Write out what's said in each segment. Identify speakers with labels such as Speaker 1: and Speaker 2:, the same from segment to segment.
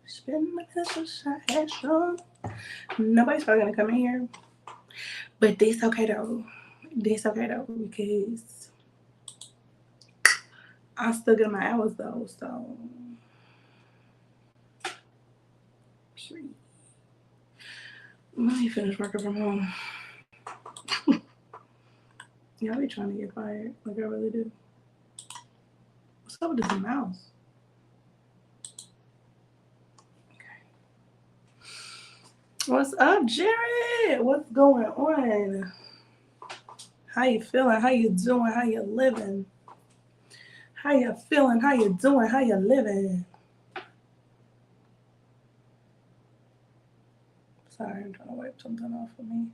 Speaker 1: Spin my pencil side strong. Nobody's probably gonna come in here, but this okay though. This okay though because I'm still getting my hours though. So let me finish working from home. Y'all be trying to get fired like I really do. What's up with this mouse? What's up, Jared? What's going on? How you feeling? How you doing? How you living? How you feeling? How you doing? How you living? Sorry, I'm trying to wipe something off of me.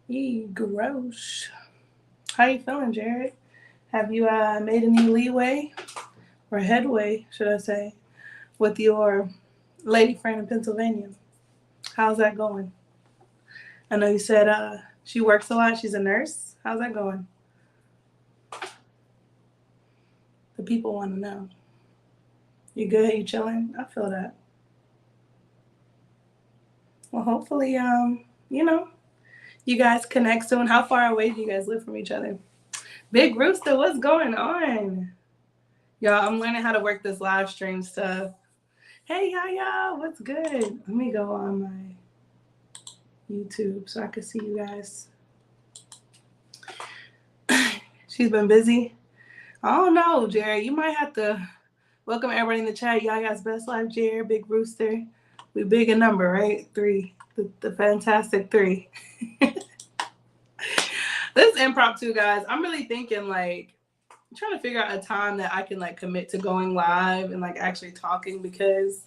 Speaker 1: Yee, gross. How you feeling, Jared? Have you made any leeway or headway, should I say, with your lady friend in Pennsylvania? How's that going? I know you said she works a lot. She's a nurse. How's that going? The people want to know. You good? You chilling? I feel that. Well, hopefully, you guys connect soon. How far away do you guys live from each other? Big Rooster, what's going on? Y'all, I'm learning how to work this live stream stuff. Hey, y'all, what's good? Let me go on my YouTube so I can see you guys. She's been busy. I don't know, Jerry. You might have to welcome everybody in the chat. Y'all guys, Best Life, Jerry, Big Rooster. We big in number, right? 3. The fantastic 3. This is impromptu, guys. I'm really thinking, like, I'm trying to figure out a time that I can, like, commit to going live and, like, actually talking because,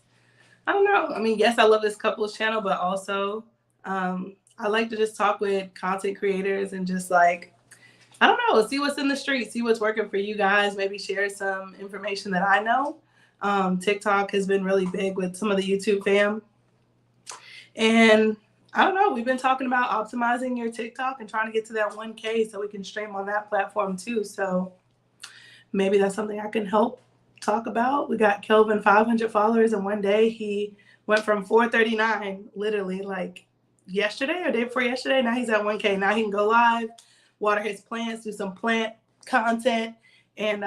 Speaker 1: I don't know. I mean, yes, I love this couples channel, but also I like to just talk with content creators and just, like, I don't know, see what's in the street, see what's working for you guys, maybe share some information that I know. TikTok has been really big with some of the YouTube fam. And I don't know, we've been talking about optimizing your TikTok and trying to get to that 1K so we can stream on that platform too. So maybe that's something I can help talk about. We got Kelvin 500 followers in one day. He went from 439 literally like yesterday or day before yesterday. Now he's at 1K. Now he can go live, water his plants, do some plant content, and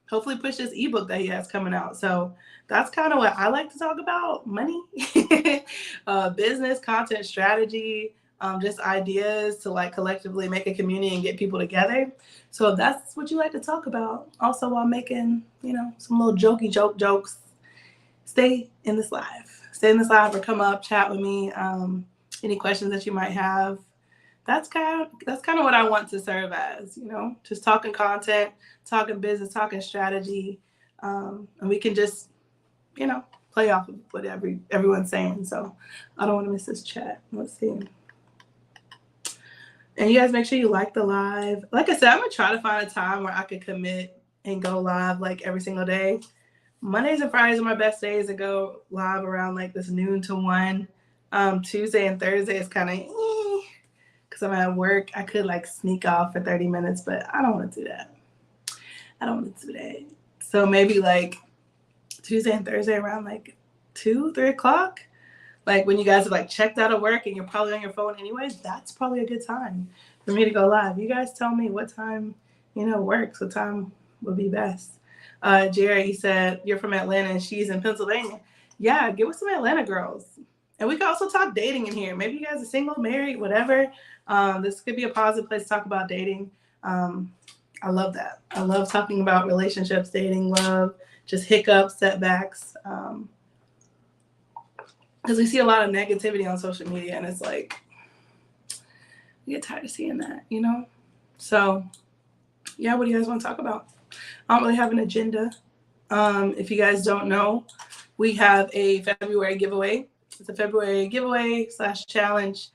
Speaker 1: hopefully push this ebook that he has coming out. So that's kind of what I like to talk about: money, business, content strategy, just ideas to like collectively make a community and get people together. So if that's what you like to talk about, also while making, some little jokes, stay in this live. Stay in this live or come up, chat with me. Any questions that you might have. That's kind of what I want to serve as, just talking content, talking business, talking strategy, and we can just, play off of what everyone's saying. So I don't want to miss this chat. Let's see. And you guys make sure you like the live. Like I said, I'm gonna try to find a time where I could commit and go live like every single day. Mondays and Fridays are my best days to go live around like this noon to 1. Tuesday and Thursday is kind of because I'm at work. I could like sneak off for 30 minutes, but I don't want to do that. So maybe like Tuesday and Thursday around like 2, 3 o'clock. Like when you guys have like checked out of work and you're probably on your phone anyways, that's probably a good time for me to go live. You guys tell me what time, works, what time would be best. Jerry said, you're from Atlanta and she's in Pennsylvania. Yeah, get with some Atlanta girls. And we can also talk dating in here. Maybe you guys are single, married, whatever. This could be a positive place to talk about dating. I love that. I love talking about relationships, dating, love, just hiccups, setbacks. Because we see a lot of negativity on social media, and it's like, we get tired of seeing that, So, yeah, what do you guys want to talk about? I don't really have an agenda. If you guys don't know, we have a February giveaway. It's a February giveaway / challenge.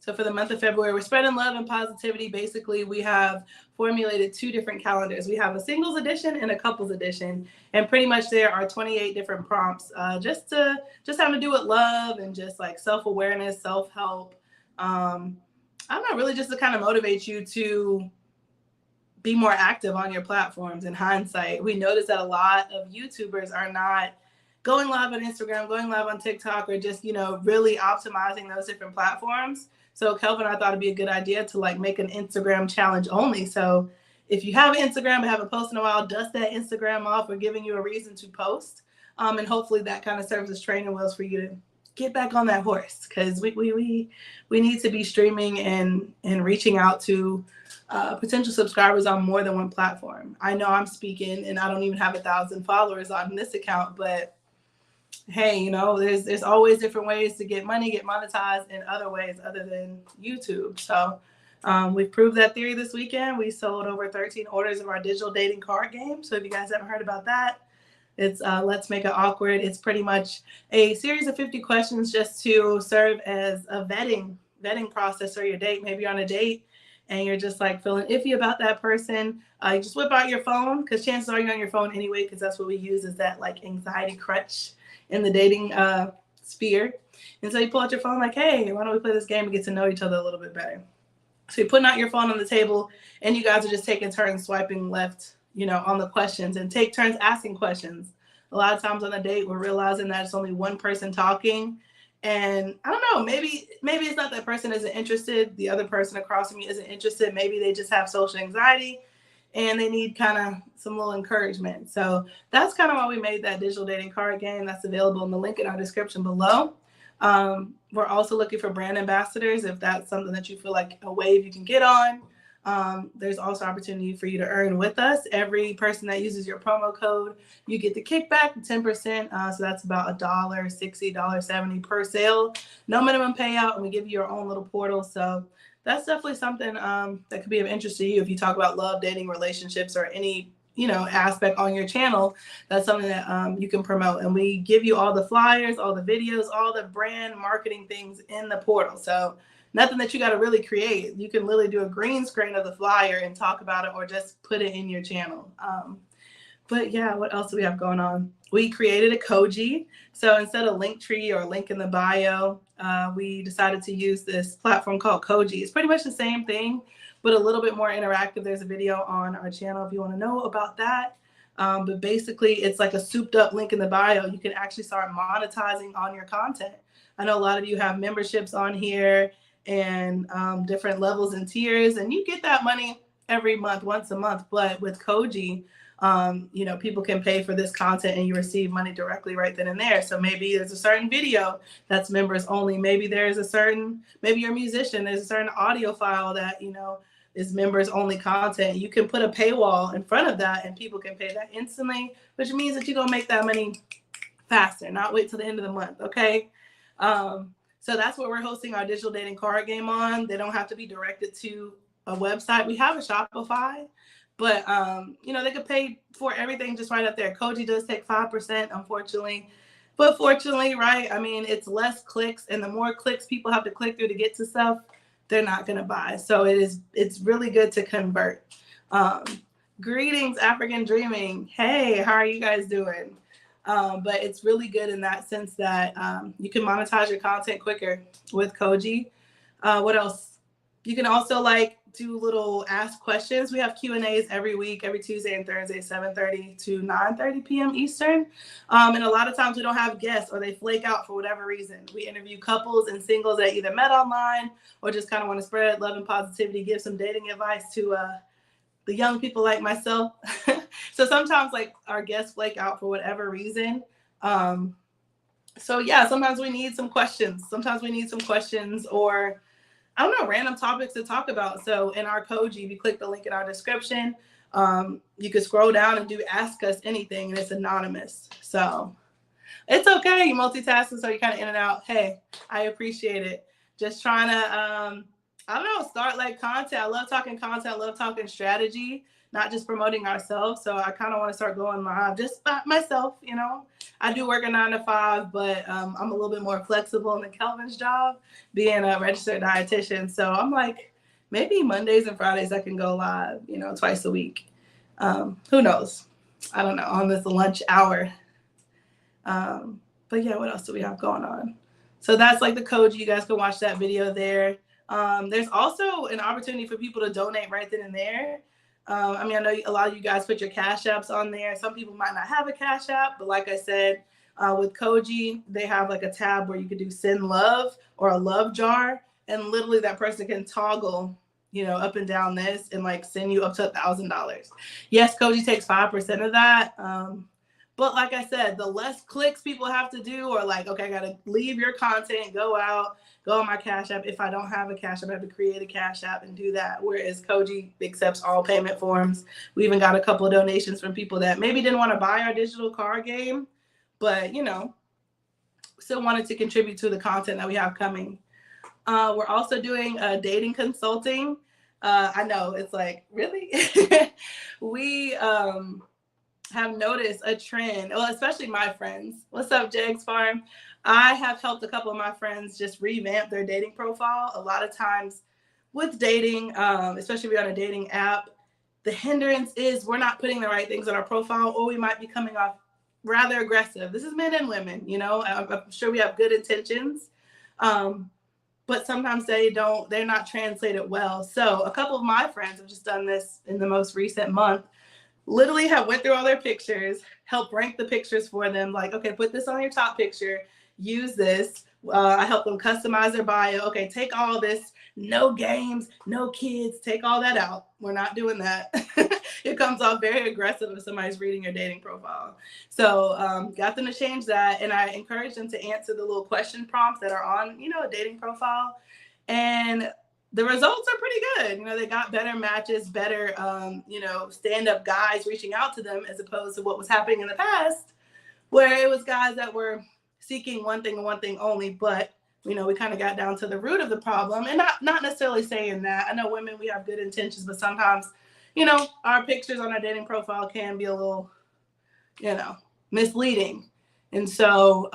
Speaker 1: So for the month of February, we're spreading love and positivity. Basically, we have formulated 2 different calendars. We have a singles edition and a couples edition. And pretty much there are 28 different prompts just having to do with love and just like self-awareness, self-help. I don't know, really just to kind of motivate you to be more active on your platforms. In hindsight, we noticed that a lot of YouTubers are not going live on Instagram, going live on TikTok, or just, really optimizing those different platforms. So Kelvin and I thought it'd be a good idea to like make an Instagram challenge only. So if you have Instagram but haven't posted in a while, dust that Instagram off. We're giving you a reason to post. And hopefully that kind of serves as training wheels for you to get back on that horse, because we need to be streaming and reaching out to potential subscribers on more than one platform. I know I'm speaking and I don't even have 1,000 followers on this account, but hey, there's always different ways to get money, get monetized in other ways other than YouTube. So we've proved that theory this weekend. We sold over 13 orders of our digital dating card game. So if you guys haven't heard about that, it's Let's Make It Awkward. It's pretty much a series of 50 questions just to serve as a vetting process for your date. Maybe you're on a date and you're just like feeling iffy about that person. You just whip out your phone, because chances are you're on your phone anyway, because that's what we use as that like anxiety crutch in the dating sphere. And so you pull out your phone like, hey, why don't we play this game and get to know each other a little bit better? So you're putting out your phone on the table and you guys are just taking turns swiping left, on the questions, and take turns asking questions. A lot of times on a date, we're realizing that it's only one person talking. And I don't know, maybe it's not that person isn't interested. The other person across from you isn't interested. Maybe they just have social anxiety and they need kind of some little encouragement. So that's kind of why we made that digital dating card game. That's available in the link in our description below. We're also looking for brand ambassadors if that's something that you feel like a wave you can get on. There's also opportunity for you to earn with us. Every person that uses your promo code, you get the kickback, 10%. So that's about $1.60, $1.70 per sale. No minimum payout, and we give you your own little portal. So that's definitely something that could be of interest to you if you talk about love, dating, relationships, or any aspect on your channel. That's something that you can promote, and we give you all the flyers, all the videos, all the brand marketing things in the portal. So nothing that you got to really create. You can literally do a green screen of the flyer and talk about it, or just put it in your channel. But yeah, what else do we have going on? We created a Koji. So instead of Linktree or link in the bio, we decided to use this platform called Koji. It's pretty much the same thing, but a little bit more interactive. There's a video on our channel if you want to know about that. But basically, it's like a souped up link in the bio. You can actually start monetizing on your content. I know a lot of you have memberships on here and different levels and tiers, and you get that money every month, once a month. But with Koji, people can pay for this content and you receive money directly right then and there. So maybe there's a certain video that's members only. Maybe maybe you're a musician, there's a certain audio file that, is members only content. You can put a paywall in front of that and people can pay that instantly, which means that you're going to make that money faster, not wait till the end of the month. Okay. So that's what we're hosting our digital dating card game on. They don't have to be directed to a website. We have a Shopify, but they could pay for everything just right up there. Koji does take 5%, unfortunately. But fortunately, right? I mean, it's less clicks, and the more clicks people have to click through to get to stuff, they're not going to buy. So it's really good to convert. Greetings, African Dreaming. Hey, how are you guys doing? But it's really good in that sense that you can monetize your content quicker with Koji. What else? You can also do little ask questions. We have Q&As every week, every Tuesday and Thursday, 7:30 to 9:30 p.m. Eastern. And a lot of times we don't have guests or they flake out for whatever reason. We interview couples and singles that either met online or just kind of want to spread love and positivity, give some dating advice to the young people like myself. So sometimes our guests flake out for whatever reason. So yeah, sometimes we need some questions. Or I don't know, random topics to talk about. So in our Koji, if you click the link in our description, you can scroll down and do Ask Us Anything, and it's anonymous. So it's okay. You multitasking, so you're kind of in and out. Hey, I appreciate it. Just trying to, start content. I love talking content. I love talking strategy, not just promoting ourselves. So I kind of want to start going live just by myself. I do work a 9 to 5, but I'm a little bit more flexible than Kelvin's job, being a registered dietitian. So I'm maybe Mondays and Fridays I can go live, twice a week. Who knows? I don't know, on this lunch hour. But yeah, what else do we have going on? So that's the Koji. You guys can watch that video there. There's also an opportunity for people to donate right then and there. I mean, I know a lot of you guys put your Cash Apps on there. Some people might not have a Cash App, but like I said, with Koji, they have like a tab where you could do send love or a love jar, and literally that person can toggle, you know, up and down this and like send you up to $1,000. Yes, Koji takes 5% of that. But like I said, the less clicks people have to do, or like, okay, I got to leave your content, go out, go on my Cash App. If I don't have a Cash App, I have to create a Cash App and do that. Whereas Koji accepts all payment forms. We even got a couple of donations from people that maybe didn't want to buy our digital card game, but, you know, still wanted to contribute to the content that we have coming. We're also doing dating consulting. I know it's like, really? We have noticed a trend, well, especially my friends. What's up, Jags Farm? I have helped a couple of my friends just revamp their dating profile. A lot of times with dating, especially if you're on a dating app, the hindrance is we're not putting the right things on our profile, or we might be coming off rather aggressive. This is men and women, you know. I'm sure we have good intentions, but sometimes they're not translated well. So a couple of my friends have just done this in the most recent month. Literally have went through all their pictures, help rank the pictures for them. Like, okay, put this on your top picture, use this. I help them customize their bio. Okay, take all this, no games, no kids, take all that out. We're not doing that. It comes off very aggressive if somebody's reading your dating profile. So got them to change that. And I encourage them to answer the little question prompts that are on, you know, a dating profile. And the results are pretty good. You know, they got better matches, better, you know, stand-up guys reaching out to them, as opposed to what was happening in the past, where it was guys that were seeking one thing and one thing only. But, you know, we kind of got down to the root of the problem, and not necessarily saying that. I know women, we have good intentions, but sometimes, you know, our pictures on our dating profile can be a little, you know, misleading. And so,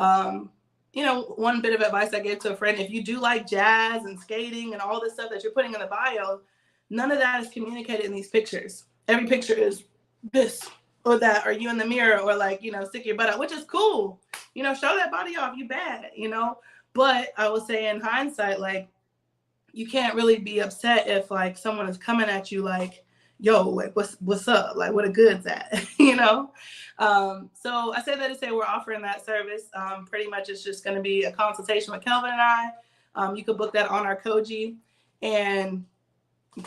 Speaker 1: you know, one bit of advice I gave to a friend, if you do like jazz and skating and all this stuff that you're putting in the bio, none of that is communicated in these pictures. Every picture is this or that, or you in the mirror, or like, you know, stick your butt out, which is cool. You know, show that body off, you bad, you know. But I will say in hindsight, like, you can't really be upset if like someone is coming at you like, yo, like what's up? Like, what a good's at, you know? So I say that to say we're offering that service. Pretty much it's just going to be a consultation with Kelvin and I. You could book that on our Koji, and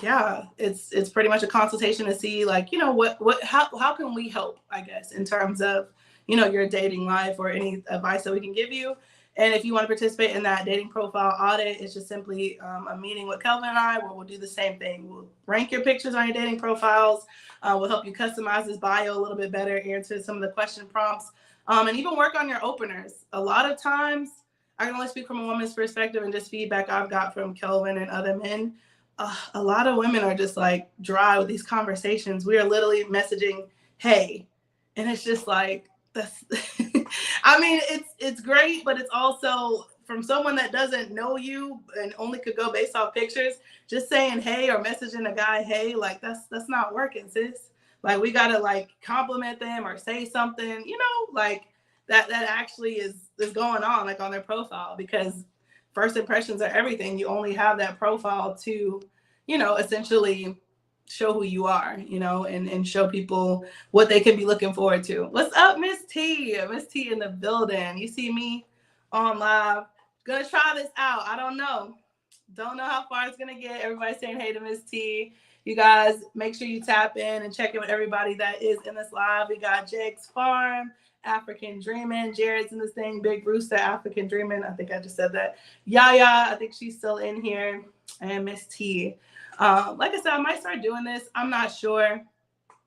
Speaker 1: yeah, it's pretty much a consultation to see like, you know, how can we help, I guess, in terms of, you know, your dating life, or any advice that we can give you. And if you want to participate in that dating profile audit, it's just simply a meeting with Kelvin and I, where we'll do the same thing. We'll rank your pictures on your dating profiles. We'll help you customize this bio a little bit better, answer some of the question prompts, and even work on your openers. A lot of times, I can only speak from a woman's perspective and just feedback I've got from Kelvin and other men. A lot of women are just like dry with these conversations. We are literally messaging, hey, and it's just like, that's I mean, it's great, but it's also from someone that doesn't know you and only could go based off pictures. Just saying hey, or messaging a guy hey, like that's not working, sis. Like, we gotta like compliment them or say something, you know, like that actually is going on like on their profile, because first impressions are everything. You only have that profile to, you know, essentially show who you are, you know, and show people what they can be looking forward to. What's up, Miss T? Miss T in the building. You see me on live. Gonna try this out. I don't know how far it's gonna get. Everybody saying hey to Miss T. You guys make sure you tap in and check in with everybody that is in this live. We got Jake's Farm, African Dreamin', Jared's in this thing, Big Rooster, African Dreamin'. I think I just said that. Yaya, I think she's still in here, and Miss T. Like I said, I might start doing this. I'm not sure.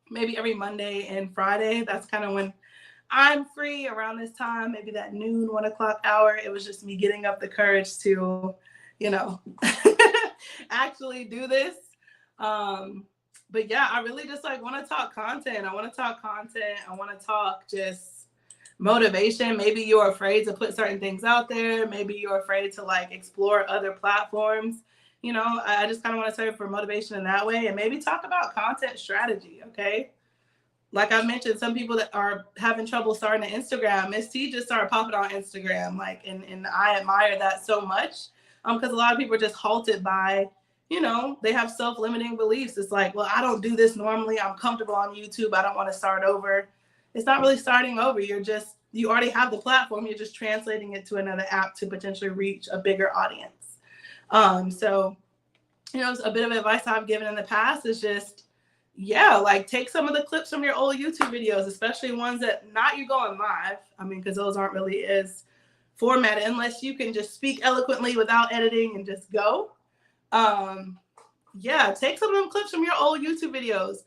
Speaker 1: Maybe every Monday and Friday. That's kind of when I'm free, around this time, maybe that noon, 1 o'clock hour. It was just me getting up the courage to, you know, actually do this. But yeah, I really just like want to talk content. I want to talk just motivation. Maybe you're afraid to put certain things out there. Maybe you're afraid to like explore other platforms. You know, I just kind of want to serve for motivation in that way, and maybe talk about content strategy. Okay. Like I mentioned, some people that are having trouble starting an Instagram. Miss T just started popping on Instagram, like, and I admire that so much, because a lot of people are just halted by, you know, they have self-limiting beliefs. It's like, well, I don't do this normally. I'm comfortable on YouTube. I don't want to start over. It's not really starting over. You already have the platform. You're just translating it to another app to potentially reach a bigger audience. So, you know, a bit of advice I've given in the past is just, yeah, like take some of the clips from your old YouTube videos, especially ones that not you going live. I mean, because those aren't really as formatted unless you can just speak eloquently without editing and just go. Yeah, take some of them clips from your old YouTube videos.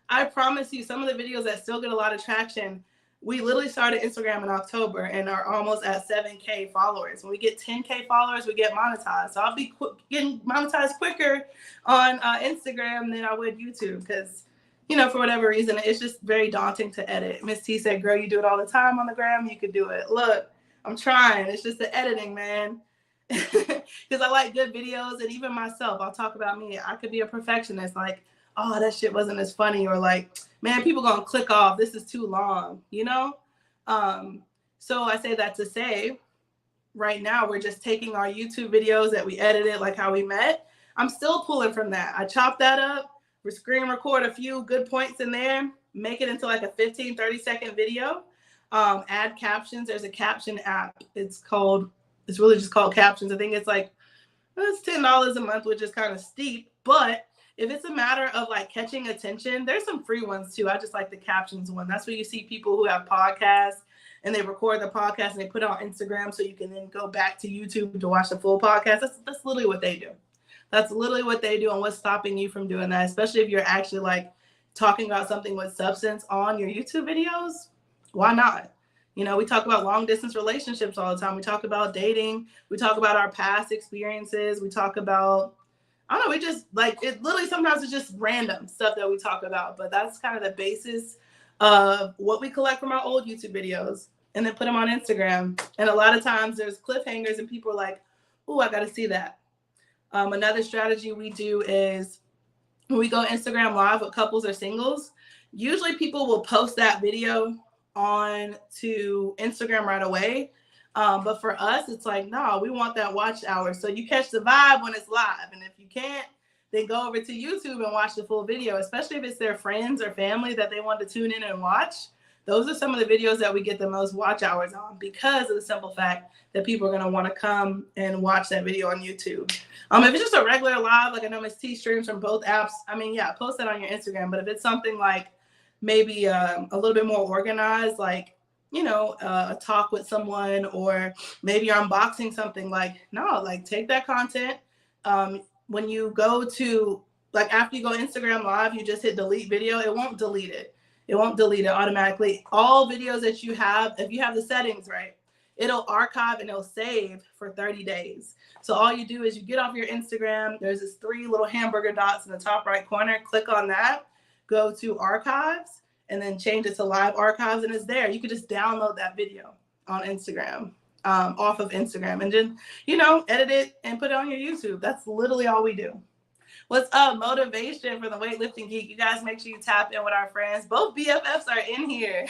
Speaker 1: I promise you, some of the videos that still get a lot of traction, we literally started Instagram in October and are almost at 7K followers. When we get 10K followers, we get monetized. So I'll be getting monetized quicker on Instagram than I would YouTube because, you know, for whatever reason, it's just very daunting to edit. Miss T said, girl, you do it all the time on the gram. You could do it. Look, I'm trying. It's just the editing, man. Because I like good videos, and even myself, I'll talk about me. I could be a perfectionist, like, oh, that shit wasn't as funny, or like, man, people gonna click off. This is too long, you know? So I say that to say, right now, we're just taking our YouTube videos that we edited, like how we met. I'm still pulling from that. I chop that up, we screen record a few good points in there, make it into like a 15, 30-second video, add captions. There's a caption app. It's really just called Captions. I think it's like, it's $10 a month, which is kind of steep. But if it's a matter of like catching attention, there's some free ones too. I just like the Captions one. That's where you see people who have podcasts and they record the podcast and they put it on Instagram so you can then go back to YouTube to watch the full podcast. That's literally what they do. That's literally what they do. And what's stopping you from doing that, especially if you're actually like talking about something with substance on your YouTube videos? Why not? You know, we talk about long distance relationships all the time. We talk about dating. We talk about our past experiences. We talk about, I don't know, we just like, it literally sometimes it's just random stuff that we talk about, but that's kind of the basis of what we collect from our old YouTube videos and then put them on Instagram. And a lot of times there's cliffhangers and people are like, oh, I got to see that. Another strategy we do is when we go Instagram live with couples or singles, usually people will post that video on to Instagram right away. But for us, it's like, no, we want that watch hour. So you catch the vibe when it's live. And if you can't, then go over to YouTube and watch the full video, especially if it's their friends or family that they want to tune in and watch. Those are some of the videos that we get the most watch hours on because of the simple fact that people are going to want to come and watch that video on YouTube. If it's just a regular live, like I know Miss T streams from both apps, I mean, yeah, post that on your Instagram. But if it's something like maybe a little bit more organized, like, you know, a talk with someone, or maybe you're unboxing something, like, no, like take that content. When you go to, like, after you go Instagram live, you just hit delete video. It won't delete it. It won't delete it automatically. All videos that you have, if you have the settings right, it'll archive and it'll save for 30 days. So all you do is you get off your Instagram. There's this 3 little hamburger dots in the top right corner. Click on that, go to archives, and then change it to live archives, and it's there. You could just download that video on Instagram, off of Instagram, and then, you know, edit it and put it on your YouTube. That's literally all we do. What's up? Motivation for the Weightlifting Geek. You guys make sure you tap in with our friends. Both BFFs are in here.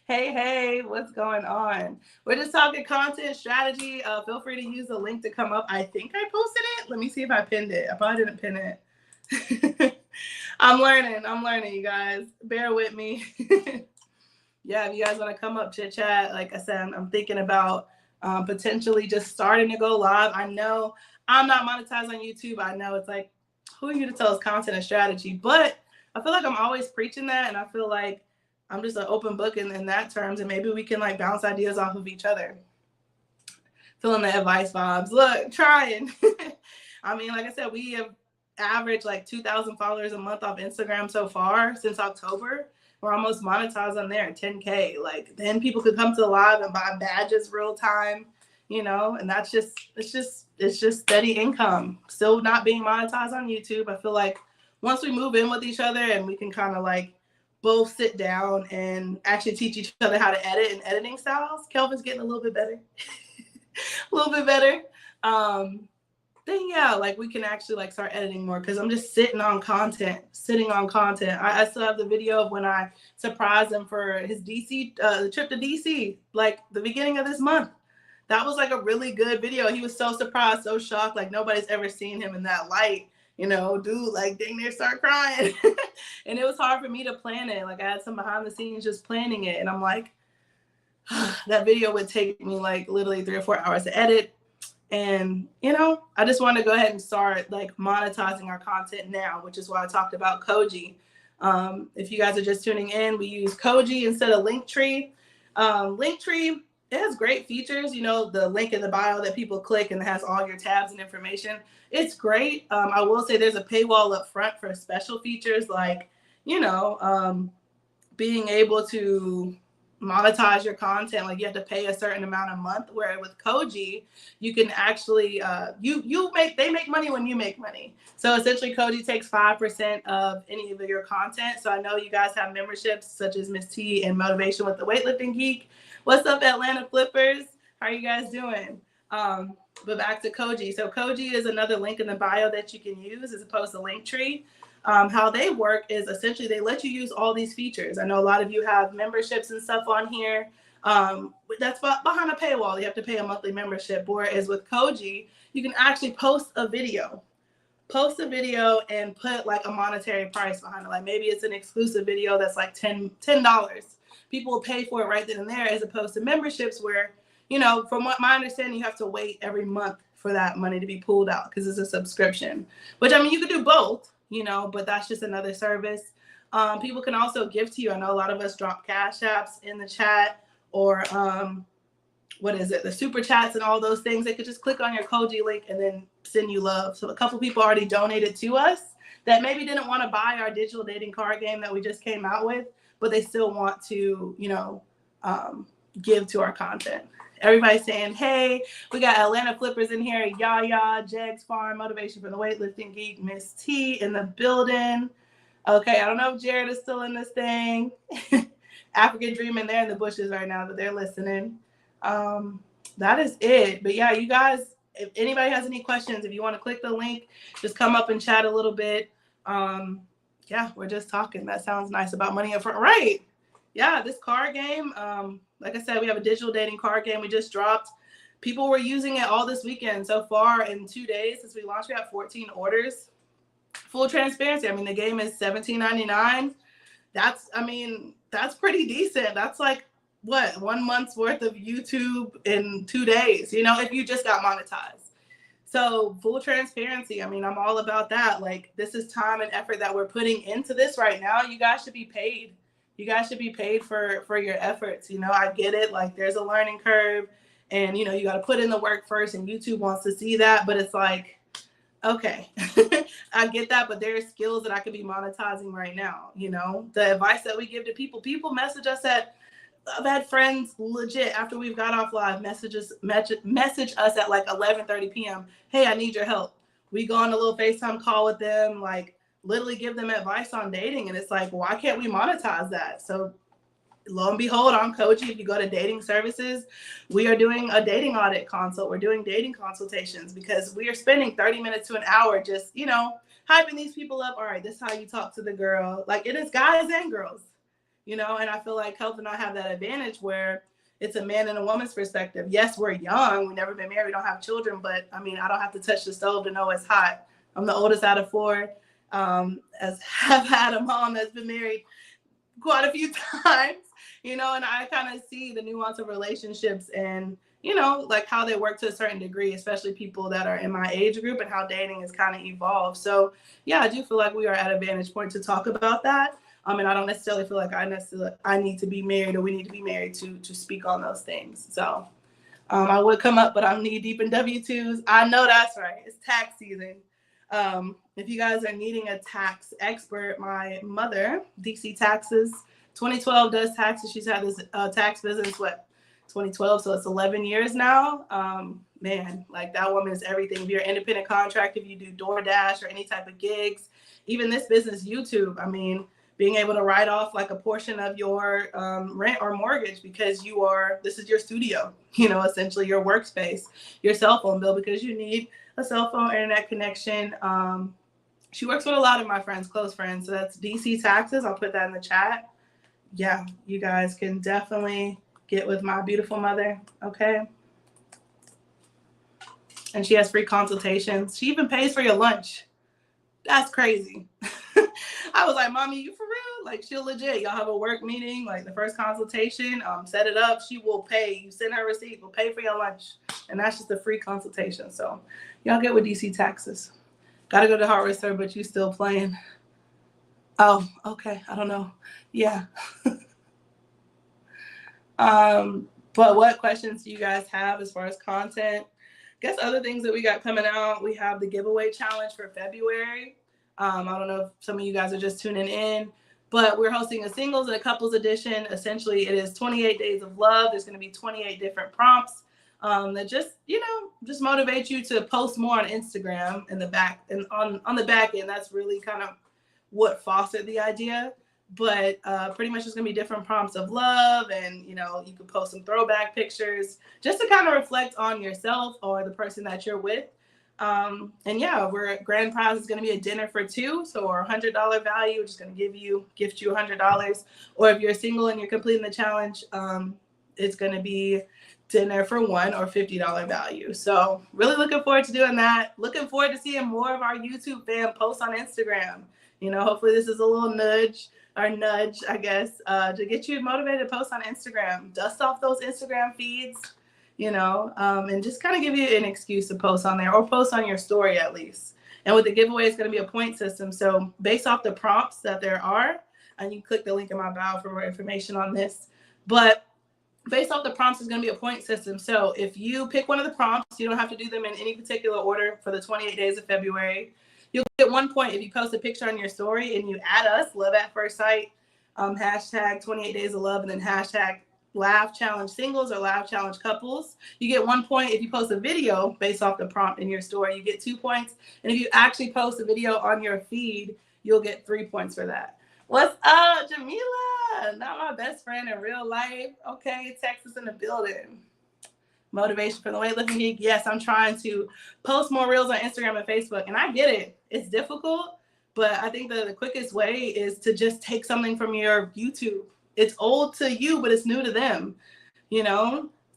Speaker 1: Hey, what's going on? We're just talking content strategy. Feel free to use the link to come up. I think I posted it. Let me see if I pinned it. I probably didn't pin it. I'm learning, you guys. Bear with me. Yeah, if you guys want to come up, chit chat, like I said, I'm thinking about potentially just starting to go live. I know I'm not monetized on YouTube. I know it's like, who are you to tell us content and strategy? But I feel like I'm always preaching that, and I feel like I'm just an open book in that terms, and maybe we can like bounce ideas off of each other. Feeling the advice vibes. Look, trying. I mean, like I said, we have averaged like 2,000 followers a month off Instagram so far since October. We're almost monetized on there, 10K. Like, then people could come to the live and buy badges real time, you know, and that's just, it's just steady income. Still not being monetized on YouTube. I feel like once we move in with each other and we can kind of like both sit down and actually teach each other how to edit and editing styles, Kelvin's getting a little bit better. A little bit better. Then yeah, like we can actually like start editing more, because I'm just sitting on content. I still have the video of when I surprised him for his DC, the trip to DC, like the beginning of this month. That was like a really good video. He was so surprised, so shocked, like nobody's ever seen him in that light. dude, like, dang near start crying. And it was hard for me to plan it. Like, I had some behind the scenes just planning it. And I'm like, that video would take me like literally 3 or 4 hours to edit. And, I just want to go ahead and start like monetizing our content now, which is why I talked about Koji. If you guys are just tuning in, we use Koji instead of Linktree. Linktree, it has great features, the link in the bio that people click and it has all your tabs and information. It's great. I will say there's a paywall up front for special features like, being able to monetize your content. Like, you have to pay a certain amount a month, where with Koji you can actually they make money when you make money. So essentially Koji takes 5% of any of your content. So I know you guys have memberships such as Miss T and Motivation with the Weightlifting Geek. What's up, Atlanta Flippers? How are you guys doing? But back to Koji. So Koji is another link in the bio that you can use as opposed to Linktree. How they work is essentially they let you use all these features. I know a lot of you have memberships and stuff on here. That's behind a paywall. You have to pay a monthly membership. Whereas with Koji, you can actually post a video and put like a monetary price behind it. Like, maybe it's an exclusive video that's like $10. People will pay for it right then and there, as opposed to memberships where, from what my understanding, you have to wait every month for that money to be pulled out because it's a subscription. Which, I mean, you could do both, but that's just another service. People can also give to you. I know a lot of us drop cash apps in the chat, or the super chats and all those things. They could just click on your Koji link and then send you love. So a couple people already donated to us that maybe didn't want to buy our digital dating card game that we just came out with, but they still want to, give to our content. Everybody's saying, hey, we got Atlanta Flippers in here. Yaya, Jegs Farm, Motivation for the Weightlifting Geek, Miss T in the building. Okay, I don't know if Jared is still in this thing. African Dreaming, they're in the bushes right now, but they're listening. That is it. But yeah, you guys, if anybody has any questions, if you want to click the link, just come up and chat a little bit. Yeah, we're just talking. That sounds nice about money up front. Right. Yeah, this card game, like I said, we have a digital dating card game we just dropped. People were using it all this weekend. So far, in 2 days since we launched, we have 14 orders. Full transparency, I mean, the game is $17.99. That's pretty decent. That's like, what, 1 month's worth of YouTube in 2 days, if you just got monetized. So full transparency, I'm all about that. Like, this is time and effort that we're putting into this right now. You guys should be paid. You guys should be paid for your efforts. I get it. Like, there's a learning curve and, you got to put in the work first, and YouTube wants to see that. But it's like, okay, I get that. But there are skills that I could be monetizing right now. The advice that we give to people message us I've had friends legit after we've got off live message us at like 11:30 p.m. Hey, I need your help. We go on a little FaceTime call with them, like, literally give them advice on dating. And it's like, why can't we monetize that? So lo and behold, on Koji, if you go to dating services, we are doing a dating audit consult. We're doing dating consultations because we are spending 30 minutes to an hour just, hyping these people up. All right, this is how you talk to the girl. Like, it is guys and girls, and I feel like Health and I have that advantage where it's a man and a woman's perspective. Yes, we're young. We've never been married. We don't have children. But, I don't have to touch the stove to know it's hot. I'm the oldest out of 4. As have had a mom that's been married quite a few times, and I kind of see the nuance of relationships and, like how they work to a certain degree, especially people that are in my age group, and how dating has kind of evolved. So yeah, I do feel like we are at a vantage point to talk about that. And I don't necessarily feel like I need to be married, or we need to be married to speak on those things. So I would come up, but I'm knee deep in W-2s. I know that's right. It's tax season. If you guys are needing a tax expert, my mother, DC Taxes, 2012 does taxes. She's had this tax business, 2012, so it's 11 years now. Man, like, that woman is everything. If you're an independent contractor, if you do DoorDash or any type of gigs, even this business, YouTube, being able to write off like a portion of your rent or mortgage because this is your studio, essentially your workspace, your cell phone bill because you need a cell phone internet connection. She works with a lot of my friends, close friends. So that's DC Taxes. I'll put that in the chat. Yeah, you guys can definitely get with my beautiful mother. Okay. And she has free consultations. She even pays for your lunch. That's crazy. I was like, Mommy, you for real? Like, she'll legit. Y'all have a work meeting, like the first consultation, set it up. She will pay. You send her a receipt, will pay for your lunch. And that's just a free consultation. So y'all get with DC taxes. Gotta go to the hardware store, but you still playing. Oh, okay. I don't know. Yeah. But what questions do you guys have as far as content? I guess other things that we got coming out, we have the giveaway challenge for February. I don't know if some of you guys are just tuning in, but we're hosting a singles and a couples edition. Essentially, it is 28 days of love. There's going to be 28 different prompts that just, just motivate you to post more on Instagram in the back. And on the back end, that's really kind of what fostered the idea. But pretty much it's going to be different prompts of love, and you can post some throwback pictures just to kind of reflect on yourself or the person that you're with. And yeah, grand prize is going to be a dinner for two, so our $100 value, which is going to gift you $100. Or if you're single and you're completing the challenge, it's going to be dinner for one, or $50 value. So really looking forward to doing that. Looking forward to seeing more of our YouTube fam post on Instagram. Hopefully this is a little nudge, I guess, to get you motivated to post on Instagram. Dust off those Instagram feeds, and just kind of give you an excuse to post on there, or post on your story at least. And with the giveaway, it's going to be a point system. So based off the prompts that there are, and you click the link in my bio for more information on this, but based off the prompts, is going to be a point system. So if you pick one of the prompts, you don't have to do them in any particular order for the 28 days of February. You'll get 1 point if you post a picture on your story and you add us, Love at First Sight, hashtag 28 Days of Love, and then hashtag Laugh Challenge Singles or Laugh Challenge Couples. You get 1 point if you post a video based off the prompt in your story. You get 2 points. And if you actually post a video on your feed, you'll get 3 points for that. What's up, Jamila? Not my best friend in real life. Okay, Texas in the building. Motivation for the weightlifting geek. Yes, I'm trying to post more reels on Instagram and Facebook, and I get it. It's difficult, but I think that the quickest way is to just take something from your YouTube. It's old to you, but it's new to them.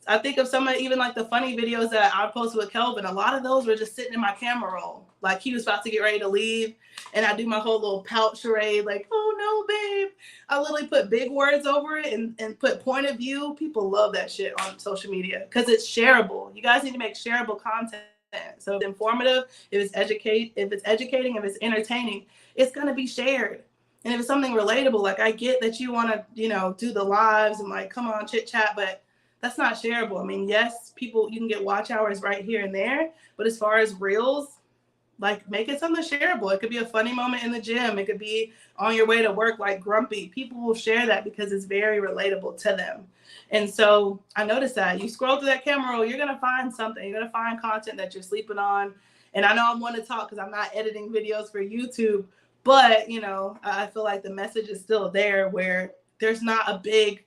Speaker 1: I think of some of even like the funny videos that I posted with Kelvin. A lot of those were just sitting in my camera roll. Like he was about to get ready to leave, and I do my whole little pout charade, like, oh no, babe. I literally put big words over it and put point of view. People love that shit on social media because it's shareable. You guys need to make shareable content. So if it's informative, if it's educating, if it's entertaining, it's gonna be shared. And if it's something relatable, like I get that you want to, do the lives and like, come on, chit chat, but that's not shareable. I mean, yes, you can get watch hours right here and there, but as far as reels, like make it something shareable. It could be a funny moment in the gym. It could be on your way to work, like grumpy. People will share that because it's very relatable to them. And so I noticed that you scroll through that camera roll, you're going to find something. You're going to find content that you're sleeping on. And I know I'm one to talk because I'm not editing videos for YouTube, but I feel like the message is still there where there's not a big,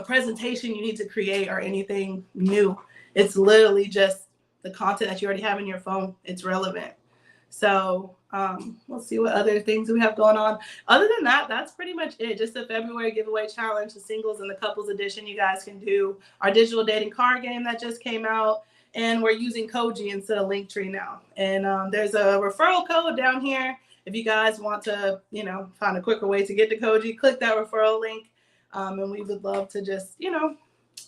Speaker 1: presentation you need to create or anything new. It's literally just the content that you already have in your phone. It's relevant. So we'll see what other things we have going on. Other than that, that's pretty much it. Just the February giveaway challenge, the singles and the couples edition. You guys can do our digital dating card game that just came out. And we're using Koji instead of Linktree now. And there's a referral code down here. If you guys want to, find a quicker way to get to Koji, click that referral link. And we would love to just,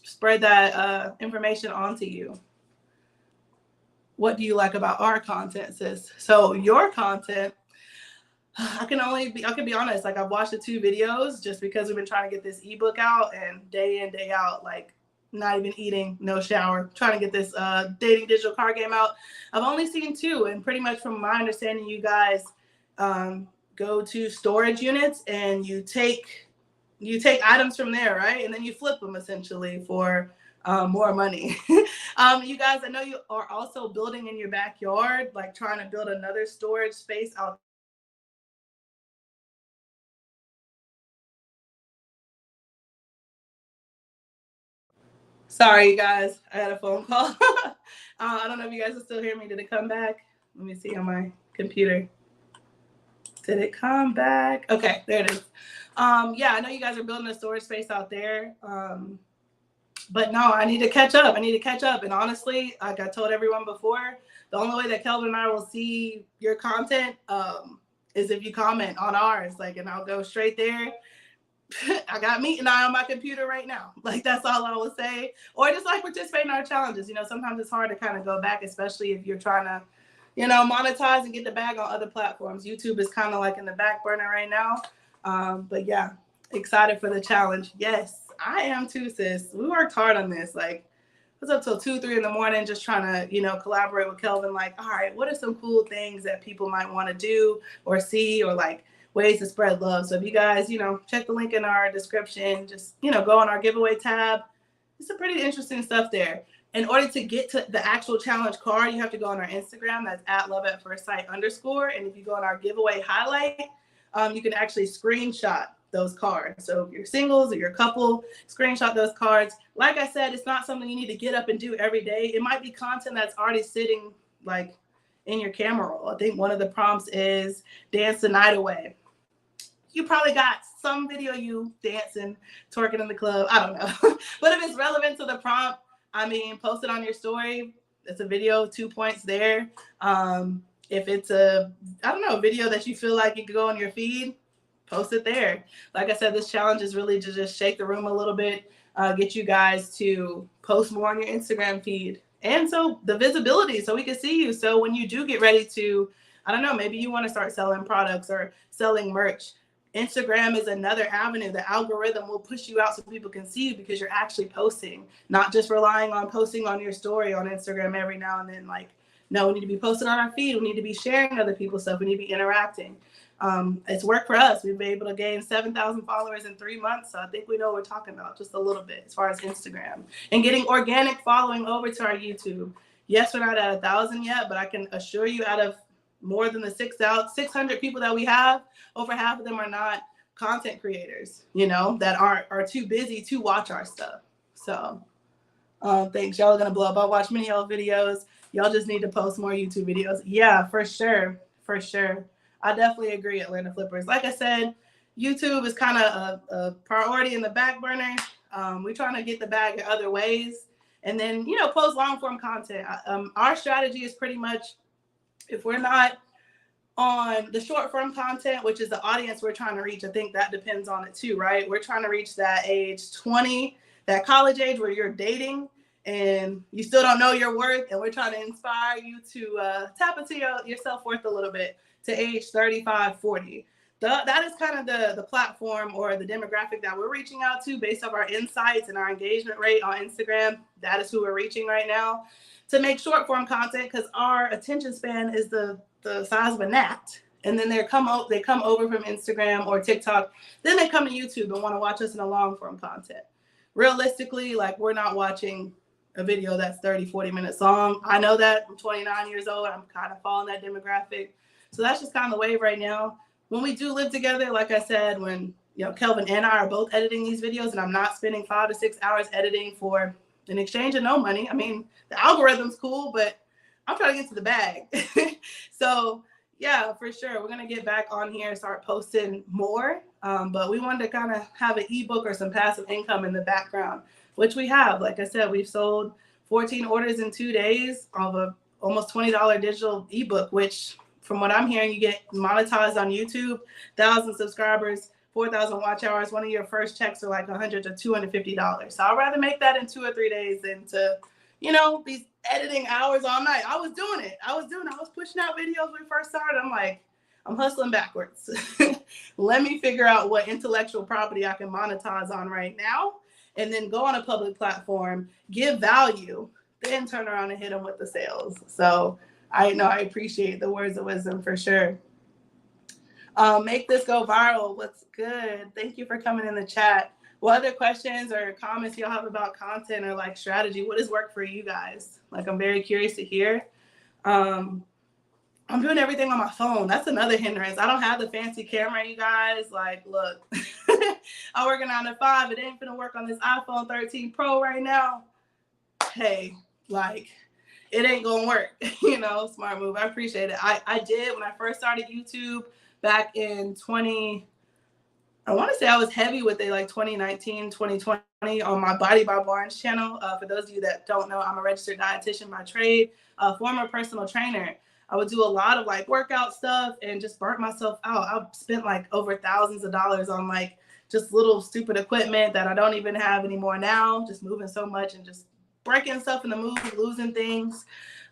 Speaker 1: spread that information onto you. What do you like about our content, sis? So your content, I can be honest, like I've watched the 2 videos just because we've been trying to get this ebook out, and day in, day out, like not even eating, no shower, trying to get this dating digital card game out. I've only seen 2, and pretty much from my understanding, you guys go to storage units and you take items from there, right? And then you flip them essentially for more money. You guys, I know you are also building in your backyard, like trying to build another storage space out. Sorry, you guys, I had a phone call. I don't know if you guys can still hear me. Did it come back? Let me see on my computer. Did it come back? Okay, there it is. Yeah, I know you guys are building a storage space out there. But no, I need to catch up. I need to catch up. And honestly, like I told everyone before, the only way that Kelvin and I will see your content is if you comment on ours. Like, and I'll go straight there. I got meet and I on my computer right now. Like, that's all I will say. Or just like participate in our challenges. You know, sometimes it's hard to kind of go back, especially if you're trying to, you know, monetize and get the bag on other platforms. YouTube is kind of like in the back burner right now. But yeah, excited for the challenge. Yes, I am too, sis. We worked hard on this. Like, I was up till 2, 3 in the morning just trying to, you know, collaborate with Kelvin. Like, all right, what are some cool things that people might want to do or see, or like ways to spread love? So if you guys, you know, check the link in our description, just, you know, go on our giveaway tab. It's some pretty interesting stuff there. In order to get to the actual challenge card, you have to go on our Instagram. That's @loveatfirstsight_. And if you go on our giveaway highlight, you can actually screenshot those cards. So if you're singles or you're a couple, screenshot those cards. Like I said, it's not something you need to get up and do every day. It might be content that's already sitting like in your camera roll. I think one of the prompts is dance the night away. You probably got some video you dancing, twerking in the club. I don't know. But if it's relevant to the prompt, I mean, post it on your story. It's a video, 2 points there. If it's a, I don't know, video that you feel like you could go on your feed, post it there. Like I said, this challenge is really to just shake the room a little bit, get you guys to post more on your Instagram feed. And so the visibility, so we can see you. So when you do get ready to, I don't know, maybe you want to start selling products or selling merch, Instagram is another avenue. The algorithm will push you out so people can see you because you're actually posting, not just relying on posting on your story on Instagram every now and then. Like, no, we need to be posting on our feed. We need to be sharing other people's stuff. We need to be interacting. It's worked for us. We've been able to gain 7,000 followers in 3 months. So I think we know what we're talking about just a little bit as far as Instagram and getting organic following over to our YouTube. Yes, we're not at 1,000 yet, but I can assure you out of more than the 600 people that we have, over half of them are not content creators, you know, that are too busy to watch our stuff. So thanks. Y'all are going to blow up. I watch many of y'all videos. Y'all just need to post more YouTube videos. Yeah, for sure. For sure. I definitely agree, Atlanta Flippers. Like I said, YouTube is kind of a priority in the back burner. We're trying to get the bag in other ways. And then, you know, post long form content. Our strategy is pretty much, if we're not on the short form content, which is the audience we're trying to reach, I think that depends on it too, right? We're trying to reach that age 20, that college age where you're dating and you still don't know your worth. And we're trying to inspire you to tap into your self-worth a little bit to age 35, 40. That is kind of the platform or the demographic that we're reaching out to based off our insights and our engagement rate on Instagram. That is who we're reaching right now to make short form content, because our attention span is the size of a gnat. And then they come over from Instagram or TikTok. Then they come to YouTube and want to watch us in a long form content. Realistically, like, we're not watching a video that's 30, 40 minutes long. I know that. I'm 29 years old. I'm kind of following that demographic. So that's just kind of the wave right now. When we do live together, like I said, when, you know, Kelvin and I are both editing these videos and I'm not spending 5 to 6 hours editing for an exchange of no money. I mean, the algorithm's cool, but I'm trying to get to the bag. So yeah, for sure. We're going to get back on here and start posting more. But we wanted to kind of have an ebook or some passive income in the background, which we have. Like I said, we've sold 14 orders in 2 days of a almost $20 digital ebook, which from what I'm hearing, you get monetized on YouTube, 1,000 subscribers, 4,000 watch hours. One of your first checks are like $100 to $250. So I'd rather make that in 2 or 3 days than to, you know, be editing hours all night. I was doing it. I was pushing out videos when we first started. I'm like, I'm hustling backwards. Let me figure out what intellectual property I can monetize on right now, and then go on a public platform, give value, then turn around and hit them with the sales. So I know I appreciate the words of wisdom for sure. Make this go viral. What's good? Thank you for coming in the chat. What other questions or comments y'all have about content or like strategy? What has worked for you guys? Like, I'm very curious to hear. I'm doing everything on my phone. That's another hindrance. I don't have the fancy camera, you guys. Like, look, I'm working 9 to 5. It ain't gonna work on this iPhone 13 Pro right now. Hey, like, it ain't gonna work. You know, smart move. I appreciate it. I did when I first started YouTube back in I want to say I was heavy with it like 2019, 2020 on my Body by Barnes channel. For those of you that don't know, I'm a registered dietitian by trade, a former personal trainer. I would do a lot of like workout stuff and just burnt myself out. I spent like over thousands of dollars on like just little stupid equipment that I don't even have anymore now, just moving so much and just breaking stuff in the move, losing things.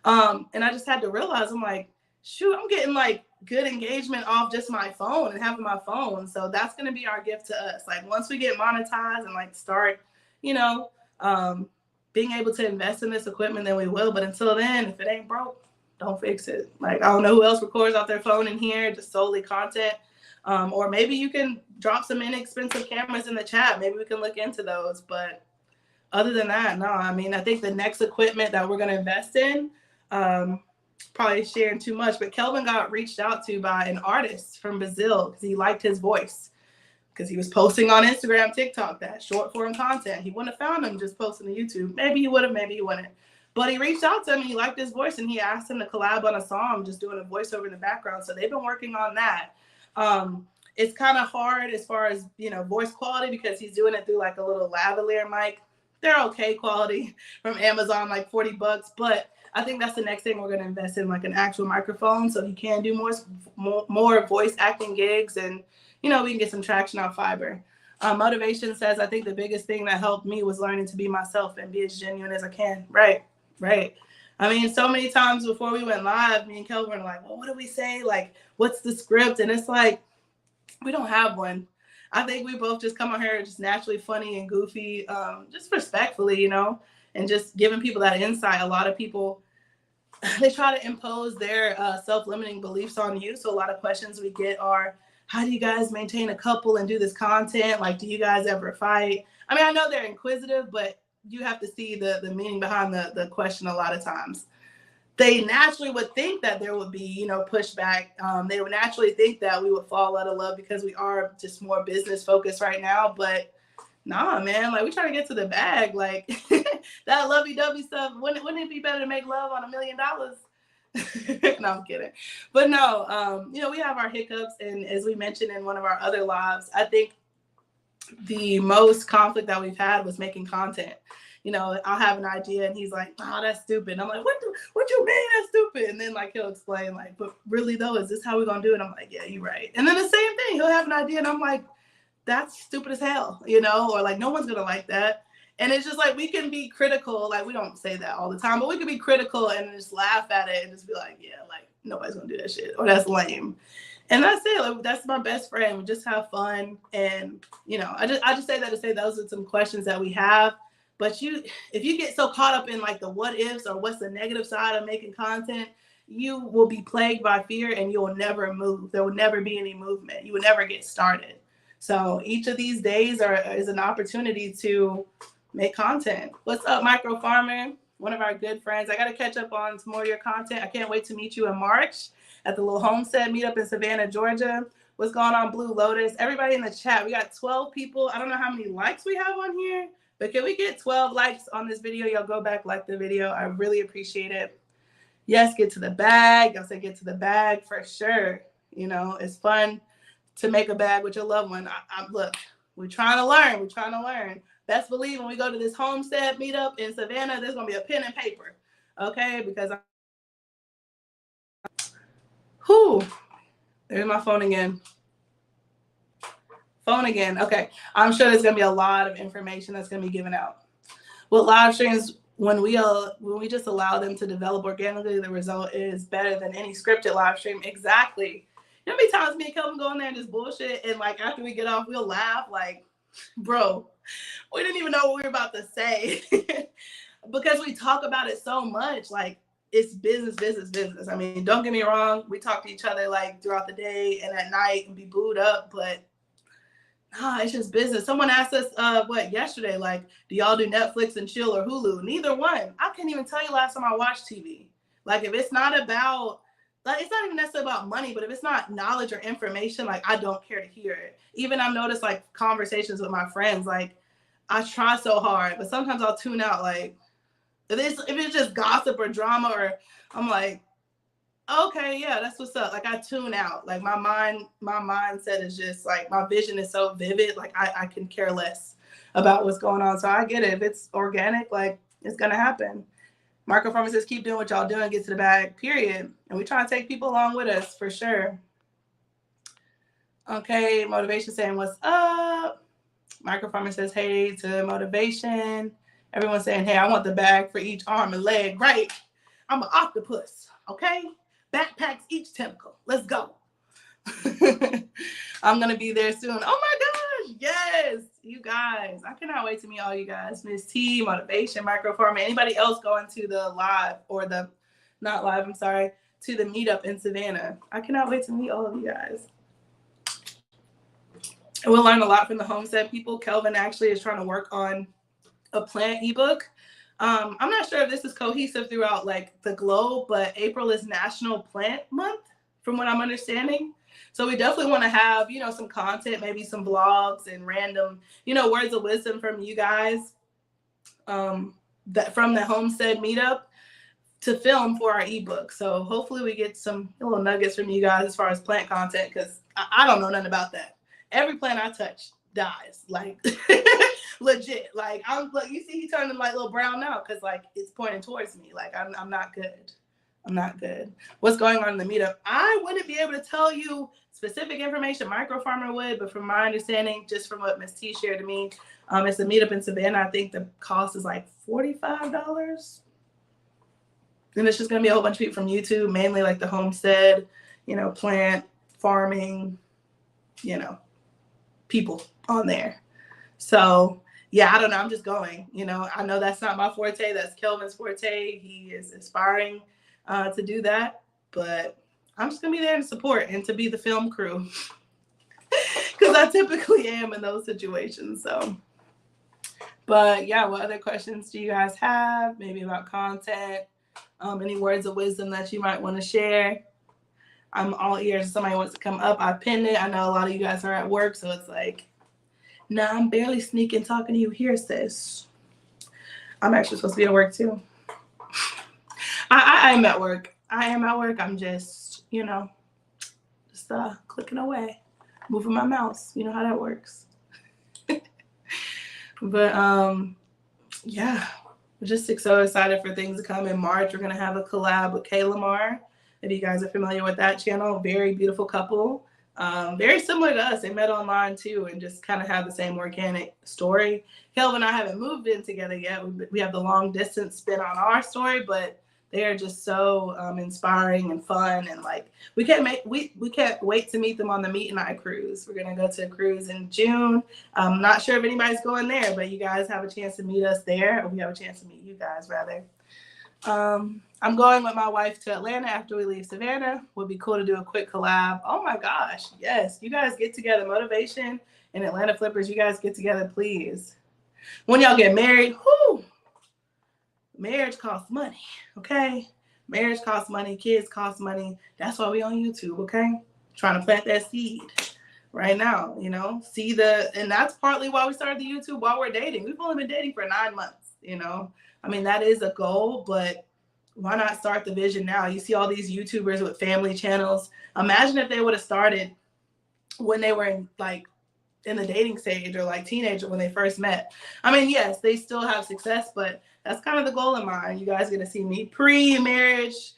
Speaker 1: And I just had to realize, I'm like, shoot, I'm getting like good engagement off just my phone and having my phone. So that's going to be our gift to us. Like once we get monetized and like start, you know, being able to invest in this equipment, then we will. But until then, if it ain't broke, don't fix it. Like, I don't know who else records off their phone in here, just solely content. Or maybe you can drop some inexpensive cameras in the chat. Maybe we can look into those. But other than that, no. I mean, I think the next equipment that we're going to invest in, probably sharing too much, but Kelvin got reached out to by an artist from Brazil because he liked his voice. Because he was posting on Instagram, TikTok, that short form content. He wouldn't have found him just posting to YouTube. Maybe he would have, maybe he wouldn't. But he reached out to him and he liked his voice and he asked him to collab on a song, just doing a voiceover in the background. So they've been working on that. It's kind of hard as far as, you know, voice quality because he's doing it through like a little lavalier mic. They're okay quality from Amazon, like $40. But I think that's the next thing we're going to invest in, like an actual microphone so he can do more voice acting gigs and, you know, we can get some traction on Fiverr. Motivation says, I think the biggest thing that helped me was learning to be myself and be as genuine as I can. Right. I mean, so many times before we went live, me and Kelvin were like, well, what do we say? Like, what's the script? And it's like, we don't have one. I think we both just come on here just naturally funny and goofy, just respectfully, you know, and just giving people that insight. A lot of people, they try to impose their self-limiting beliefs on you. So a lot of questions we get are, how do you guys maintain a couple and do this content? Like, do you guys ever fight? I mean, I know they're inquisitive, but you have to see the meaning behind the question a lot of times. They naturally would think that there would be, you know, pushback. They would naturally think that we would fall out of love because we are just more business focused right now. But nah, man, like we trying to get to the bag. Like that lovey-dovey stuff, wouldn't it be better to make love on $1 million? No, I'm kidding. But no, you know, we have our hiccups. And as we mentioned in one of our other lives, I think the most conflict that we've had was making content. You know, I'll have an idea and he's like, oh, that's stupid. And I'm like, what you mean that's stupid? And then like he'll explain like, but really though, is this how we're gonna do it? I'm like, yeah, you're right. And then the same thing, he'll have an idea and I'm like, that's stupid as hell, you know, or like no one's gonna like that. And it's just like we can be critical, like we don't say that all the time, but we can be critical and just laugh at it and just be like, yeah, like nobody's gonna do that shit, or that's lame. And that's it. Like, that's my best friend. We just have fun. And you know, I just say that to say those are some questions that we have. But if you get so caught up in like the what ifs or what's the negative side of making content, you will be plagued by fear and you will never move. There will never be any movement. You will never get started. So each of these days is an opportunity to make content. What's up, Micro Farmer? One of our good friends. I got to catch up on some more of your content. I can't wait to meet you in March at the little homestead meetup in Savannah, Georgia. What's going on, Blue Lotus? Everybody in the chat. We got 12 people. I don't know how many likes we have on here, but can we get 12 likes on this video? Y'all go back, like the video. I really appreciate it. Yes, get to the bag. Y'all say get to the bag for sure. You know, it's fun to make a bag with your loved one. Look, we're trying to learn. We're trying to learn. Best believe when we go to this homestead meetup in Savannah, there's going to be a pen and paper. Okay? Because there's my phone again. Okay. I'm sure there's going to be a lot of information that's going to be given out. With live streams, when we just allow them to develop organically, the result is better than any scripted live stream. Exactly. You know how many times me and Kelvin go in there and just bullshit, and like after we get off, we'll laugh like, bro, we didn't even know what we were about to say because we talk about it so much. Like it's business. I mean, don't get me wrong. We talk to each other like throughout the day and at night and be booed up, but nah, it's just business. Someone asked us yesterday, like, do y'all do Netflix and chill or Hulu? Neither one. I can't even tell you last time I watched TV. Like if it's not about, like, it's not even necessarily about money, but if it's not knowledge or information, like I don't care to hear it. Even I've noticed like conversations with my friends, like I try so hard, but sometimes I'll tune out. Like if it's just gossip or drama, or I'm like, Okay, yeah, that's what's up. Like I tune out. Like my mindset is just like my vision is so vivid. Like I can care less about what's going on. So I get it. If it's organic, like it's gonna happen. Marco Farmer says, keep doing what y'all doing, get to the bag, period. And we try to take people along with us for sure. Okay, Motivation saying, what's up? Marco Farmer says, hey to Motivation. Everyone's saying, hey, I want the bag for each arm and leg. Right. I'm an octopus. Okay. Backpacks each tentacle. Let's go. I'm going to be there soon. Oh my gosh. Yes. You guys. I cannot wait to meet all you guys. Miss T, Motivation, Micro Farmer, anybody else going to the live or the, not live, I'm sorry, to the meetup in Savannah. I cannot wait to meet all of you guys. And we'll learn a lot from the homestead people. Kelvin actually is trying to work on a plant ebook. I'm not sure if this is cohesive throughout like the globe, but April is National Plant Month from what I'm understanding. So we definitely want to have, you know, some content, maybe some vlogs and random, you know, words of wisdom from you guys that from the homestead meetup to film for our ebook. So hopefully we get some little nuggets from you guys as far as plant content, because I don't know nothing about that. Every plant I touch dies, like legit. Like I'm look, you see he turning like little brown now because like it's pointing towards me. Like I'm not good. I'm not good. What's going on in the meetup? I wouldn't be able to tell you specific information. Micro Farmer would, but from my understanding, just from what Miss T shared to me, it's a meetup in Savannah. I think the cost is like $45. And it's just gonna be a whole bunch of people from YouTube, mainly like the homestead, you know, plant farming, you know, people on there. So yeah, I don't know. I'm just going. You know, I know that's not my forte. That's Kelvin's forte. He is aspiring to do that. But I'm just gonna be there to support and to be the film crew, because I typically am in those situations. So, but yeah, what other questions do you guys have? Maybe about content? Any words of wisdom that you might want to share? I'm all ears. If somebody wants to come up, I pinned it. I know a lot of you guys are at work, so it's like, nah, I'm barely sneaking talking to you here, sis. I'm actually supposed to be at work too. I am at work. I am at work. I'm just, you know, just clicking away, moving my mouse. You know how that works. But yeah, we're just so excited for things to come in March. We're gonna have a collab with Kay Lamar. If you guys are familiar with that channel, very beautiful couple. Very similar to us. They met online too and just kind of have the same organic story. Kelvin and I haven't moved in together yet. We have the long distance spin on our story, but they are just so inspiring and fun, and like we can't wait to meet them on the Meet and I cruise. We're gonna go to a cruise in June. I'm not sure if anybody's going there, but you guys have a chance to meet us there, or we have a chance to meet you guys rather. I'm going with my wife to Atlanta after we leave Savannah. Would be cool to do a quick collab. Oh my gosh, yes, you guys get together. Motivation and Atlanta Flippers, you guys get together, please. When y'all get married, whoo, marriage costs money, okay? Marriage costs money, kids cost money. That's why we on YouTube, okay? Trying to plant that seed right now, you know? And that's partly why we started the YouTube while we're dating. We've only been dating for 9 months, you know? I mean, that is a goal, but why not start the vision now? You see all these YouTubers with family channels. Imagine if they would have started when they were in the dating stage or like teenager when they first met. I mean, yes, they still have success, but that's kind of the goal in mind. You guys get to see me pre-marriage,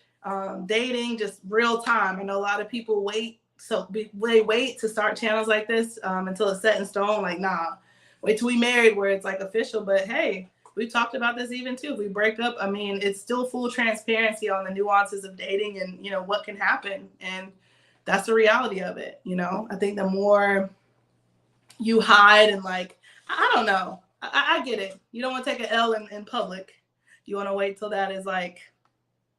Speaker 1: dating, just real time. I know a lot of people wait to start channels like this until it's set in stone. Like, nah, wait till we married where it's like official. But hey, we've talked about this even too. If we break up, I mean, it's still full transparency on the nuances of dating and, you know, what can happen. And that's the reality of it. You know, I think the more you hide and like, I don't know. I get it. You don't want to take an L in public. You want to wait till that is like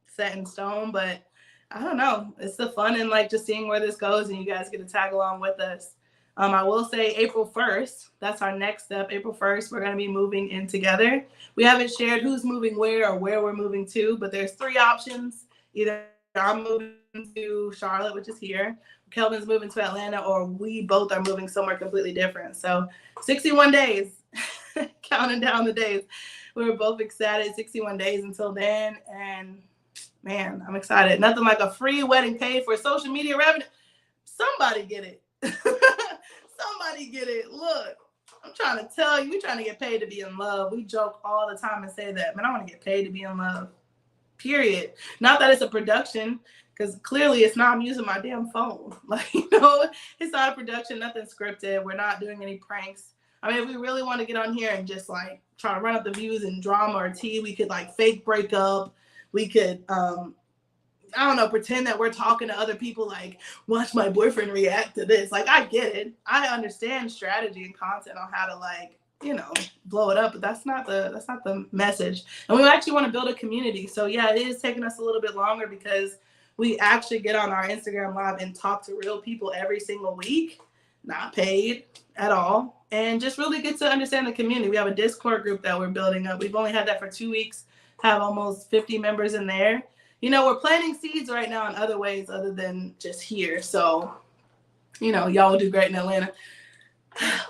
Speaker 1: set in stone. But I don't know. It's the fun and like just seeing where this goes, and you guys get to tag along with us. I will say April 1st, that's our next step. April 1st, we're going to be moving in together. We haven't shared who's moving where or where we're moving to, but there's 3 options. Either I'm moving to Charlotte, which is here, Kelvin's moving to Atlanta, or we both are moving somewhere completely different. So 61 days, counting down the days. We were both excited, 61 days until then. And man, I'm excited. Nothing like a free wedding paid for social media revenue. Somebody get it. Somebody get it. Look, I'm trying to tell you, we're trying to get paid to be in love. We joke all the time and say that, man, I want to get paid to be in love. Period. Not that it's a production, because clearly it's not. I'm using my damn phone. Like, you know, it's not a production, nothing scripted. We're not doing any pranks. I mean, if we really want to get on here and just like try to run up the views and drama or tea, we could like fake break up. We could, I don't know, pretend that we're talking to other people, like, watch my boyfriend react to this. Like, I get it. I understand strategy and content on how to, like, you know, blow it up, but that's not the message. And we actually want to build a community. So yeah, it is taking us a little bit longer because we actually get on our Instagram live and talk to real people every single week, not paid at all, and just really get to understand the community. We have a Discord group that we're building up. We've only had that for 2 weeks, have almost 50 members in there. You know, we're planting seeds right now in other ways other than just here. So, you know, y'all will do great in Atlanta.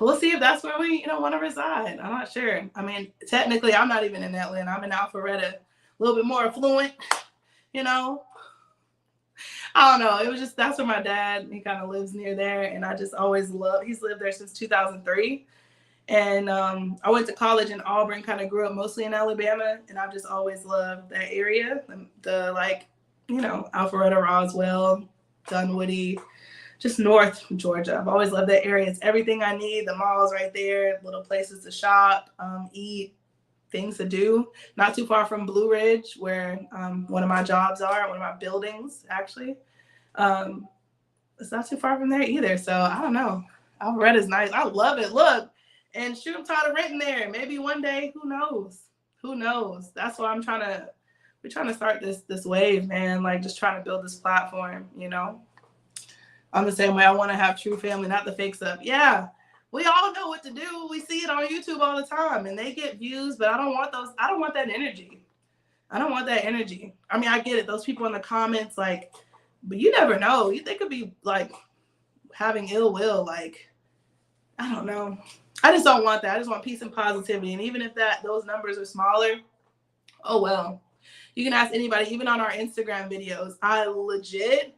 Speaker 1: We'll see if that's where we, you know, want to reside. I'm not sure. I mean, technically, I'm not even in Atlanta. I'm in Alpharetta, a little bit more affluent, you know. I don't know. It was just, that's where my dad, he kind of lives near there. And I just always loved, he's lived there since 2003. And I went to college in Auburn, kind of grew up mostly in Alabama. And I've just always loved that area. The like, you know, Alpharetta, Roswell, Dunwoody, just North Georgia. I've always loved that area. It's everything I need. The mall's right there, little places to shop, eat, things to do. Not too far from Blue Ridge, where one of my jobs are, one of my buildings, actually. It's not too far from there either. So I don't know. Alpharetta is nice. I love it. Look, and shoot, I'm tired of renting there. Maybe one day, who knows? Who knows? That's why we're trying to start this wave, man. Like, just trying to build this platform, you know? I'm the same way. I want to have true family, not the fake stuff. Yeah, we all know what to do. We see it on YouTube all the time, and they get views, but I don't want those. I don't want that energy. I don't want that energy. I mean, I get it. Those people in the comments, like, but you never know. They could be, like, having ill will. Like, I don't know. I just don't want that. I just want peace and positivity. And even if those numbers are smaller, oh, well. You can ask anybody, even on our Instagram videos. I legit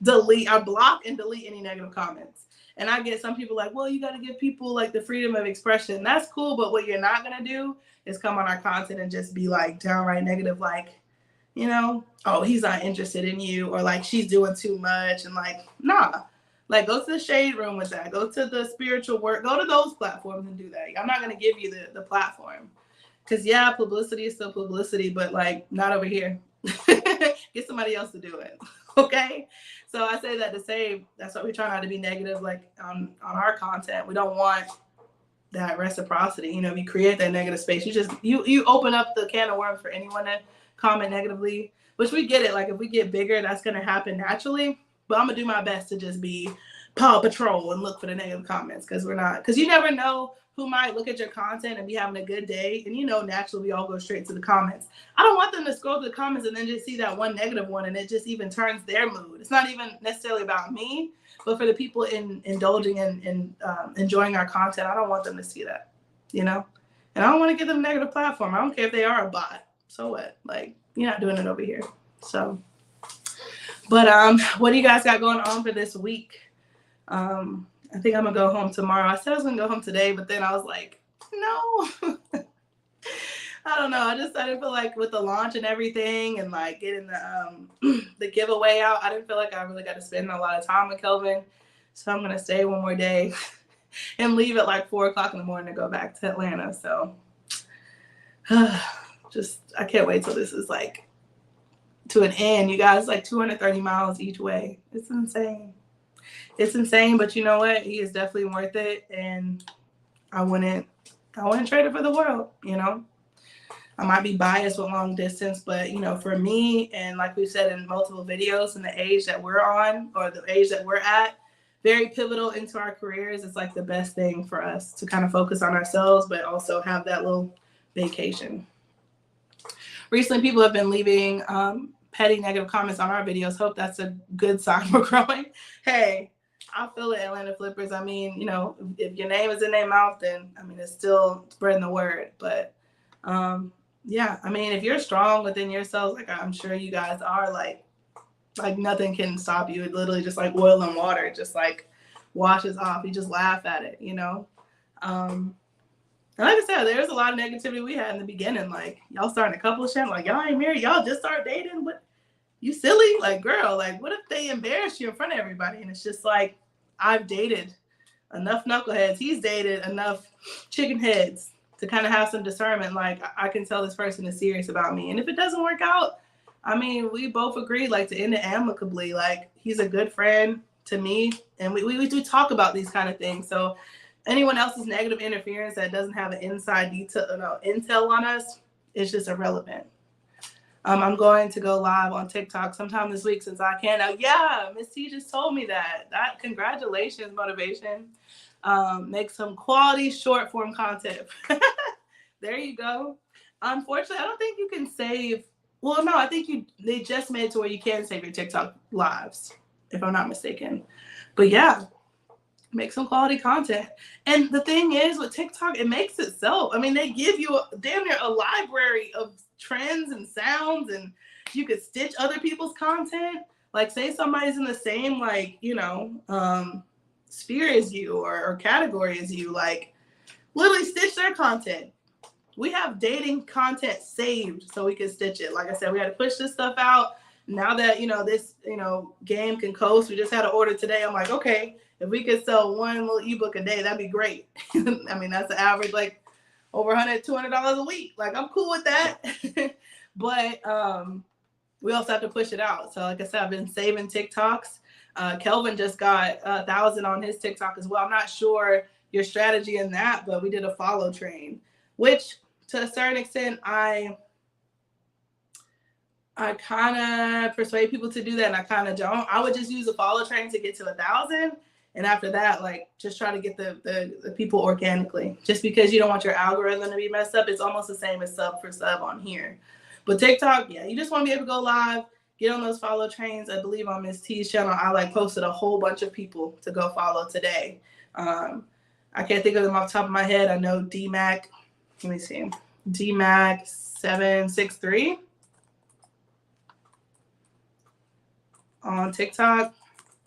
Speaker 1: I block and delete any negative comments. And I get some people like, well, you got to give people like the freedom of expression. That's cool, but what you're not going to do is come on our content and just be like downright negative, like, you know, oh, he's not interested in you, or like she's doing too much, and like, nah. Like, go to the shade room with that. Go to the spiritual work. Go to those platforms and do that. I'm not going to give you the platform. Because, yeah, publicity is still publicity, but, like, not over here. Get somebody else to do it. Okay? So I say that to say that's why we try not to be negative, like, on our content. We don't want that reciprocity. You know, if you create that negative space, you open up the can of worms for anyone to comment negatively, which we get it. Like, if we get bigger, that's going to happen naturally. But I'm going to do my best to just be Paw Patrol and look for the negative comments, because you never know who might look at your content and be having a good day. And, you know, naturally we all go straight to the comments. I don't want them to scroll to the comments and then just see that one negative one, and it just even turns their mood. It's not even necessarily about me, but for the people indulging and enjoying our content, I don't want them to see that, you know? And I don't want to give them a negative platform. I don't care if they are a bot. So what? Like, you're not doing it over here. So, but what do you guys got going on for this week? I think I'm gonna go home tomorrow. I said I was gonna go home today, but then I was like, no. I don't know. I didn't feel like with the launch and everything, and like getting the giveaway out, I didn't feel like I really got to spend a lot of time with Kelvin. So I'm gonna stay one more day and leave at like 4:00 in the morning to go back to Atlanta. So I can't wait till this is like to an end. You guys, like 230 miles each way. It's insane. It's insane, but you know what? He is definitely worth it, and I wouldn't trade it for the world, you know? I might be biased with long distance, but, you know, for me, and like we said in multiple videos, in the age that we're on, or the age that we're at, very pivotal into our careers, it's like the best thing for us to kind of focus on ourselves, but also have that little vacation. Recently, people have been leaving petty negative comments on our videos. Hope that's a good sign we're growing. Hey, I feel it, Atlanta Flippers. I mean, you know, if your name is in their mouth, then, I mean, it's still spreading the word. But yeah, I mean, if you're strong within yourselves, like I'm sure you guys are, like nothing can stop you. It literally just like oil and water, just like washes off. You just laugh at it, you know? And like I said, there's a lot of negativity we had in the beginning. Like y'all starting a couple of channels, like y'all ain't married, y'all just start dating. What, you silly? Like, girl, like what if they embarrass you in front of everybody? And it's just like, I've dated enough knuckleheads. He's dated enough chicken heads to kind of have some discernment. Like I can tell this person is serious about me. And if it doesn't work out, I mean, we both agreed like to end it amicably. Like he's a good friend to me, and we do talk about these kind of things. So anyone else's negative interference that doesn't have an inside detail, intel on us, it's just irrelevant. I'm going to go live on TikTok sometime this week since I can. Now, yeah, Miss T just told me that. Congratulations, motivation. Make some quality short form content. There you go. Unfortunately, I don't think you can save. Well, no, I think they just made it to where you can save your TikTok lives, if I'm not mistaken. But yeah, make some quality content. And the thing is with TikTok, it makes itself. I mean, they give you damn near a library of trends and sounds, and you could stitch other people's content. Like say somebody's in the same sphere as you or category as you, like literally stitch their content. We have dating content saved so we can stitch it. Like I said, we had to push this stuff out. Now that, this, game can coast, we just had an order today. I'm like, okay, if we could sell one little ebook a day, that'd be great. I mean, that's the average, like over $100, $200 a week. Like I'm cool with that. But we also have to push it out. So like I said, I've been saving TikToks. Kelvin just got 1,000 on his TikTok as well. I'm not sure your strategy in that, but we did a follow train, which to a certain extent, I kind of persuade people to do that, and I kind of don't. I would just use a follow train to get to 1,000, and after that, like just try to get the people organically. Just because you don't want your algorithm to be messed up, it's almost the same as sub for sub on here. But TikTok, yeah, you just want to be able to go live, get on those follow trains. I believe on Miss T's channel, I posted a whole bunch of people to go follow today. I can't think of them off the top of my head. I know DMAC. Let me see. DMAC 763 on TikTok.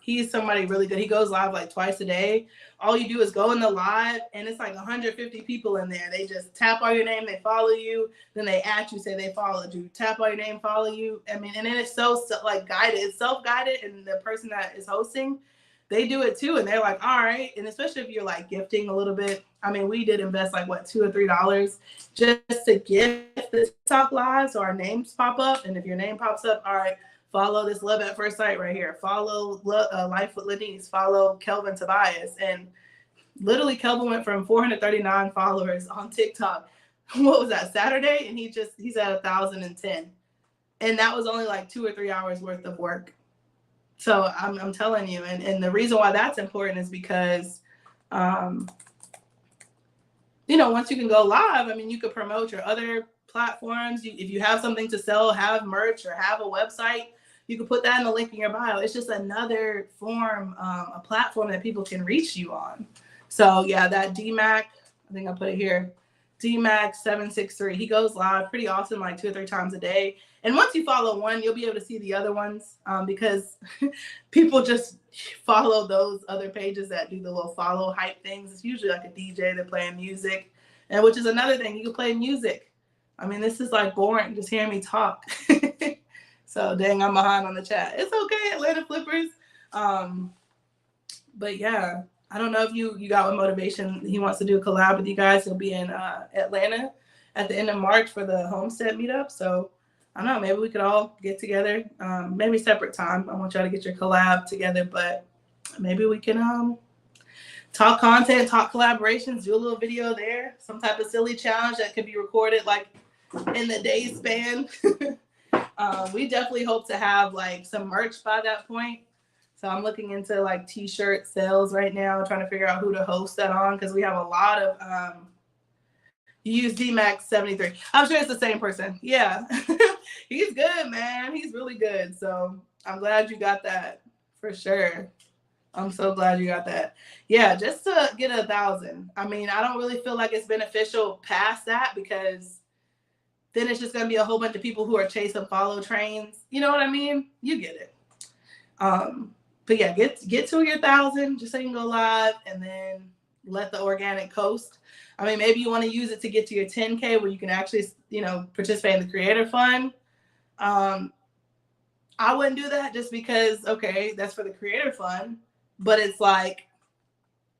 Speaker 1: He's somebody really good. He goes live like twice a day. All you do is go in the live, and it's like 150 people in there. They just tap on your name, they follow you, then they at you, say they followed you. Tap on your name, follow you. I mean, and then it's so like guided. It's self-guided, and the person that is hosting, they do it too, and they're like, all right. And especially if you're like gifting a little bit. I mean, we did invest like what, $2 or $3 just to gift the TikTok live, so our names pop up. And if your name pops up, all right, follow this Love at First Sight right here. Follow Life with Lynice. Follow Kelvin Tobias. And literally, Kelvin went from 439 followers on TikTok. What was that, Saturday? And he's at 1,010. And that was only like 2 or 3 hours worth of work. So I'm telling you, and the reason why that's important is because, once you can go live, I mean, you could promote your other platforms. If you have something to sell, have merch or have a website, you can put that in the link in your bio. It's just another form, a platform that people can reach you on. So yeah, that DMAC, I think I put it here, DMAC 763. He goes live pretty often, like 2 or 3 times a day. And once you follow one, you'll be able to see the other ones, because people just follow those other pages that do the little follow hype things. It's usually like a DJ, they're playing music, and which is another thing. You can play music. I mean, this is like boring just hearing me talk. So dang, I'm behind on the chat. It's okay, Atlanta Flippers. But yeah, I don't know if you got what motivation. He wants to do a collab with you guys. He'll be in Atlanta at the end of March for the Homestead meetup. So I don't know, maybe we could all get together, maybe separate time. I want y'all to get your collab together, but maybe we can talk content, talk collaborations, do a little video there, some type of silly challenge that could be recorded like in the day span. We definitely hope to have like some merch by that point. So I'm looking into like t-shirt sales right now, trying to figure out who to host that on, because we have a lot of you use DMAX 73. I'm sure it's the same person. Yeah. He's good, man. He's really good. So I'm glad you got that for sure. I'm so glad you got that. Yeah, just to get 1,000. I mean, I don't really feel like it's beneficial past that, because then it's just going to be a whole bunch of people who are chase and follow trains. You know what I mean? You get it. But yeah, get to your 1,000 just so you can go live, and then let the organic coast. I mean, maybe you want to use it to get to your 10K where you can actually, you know, participate in the creator fund. I wouldn't do that just because, okay, that's for the creator fund, but it's like,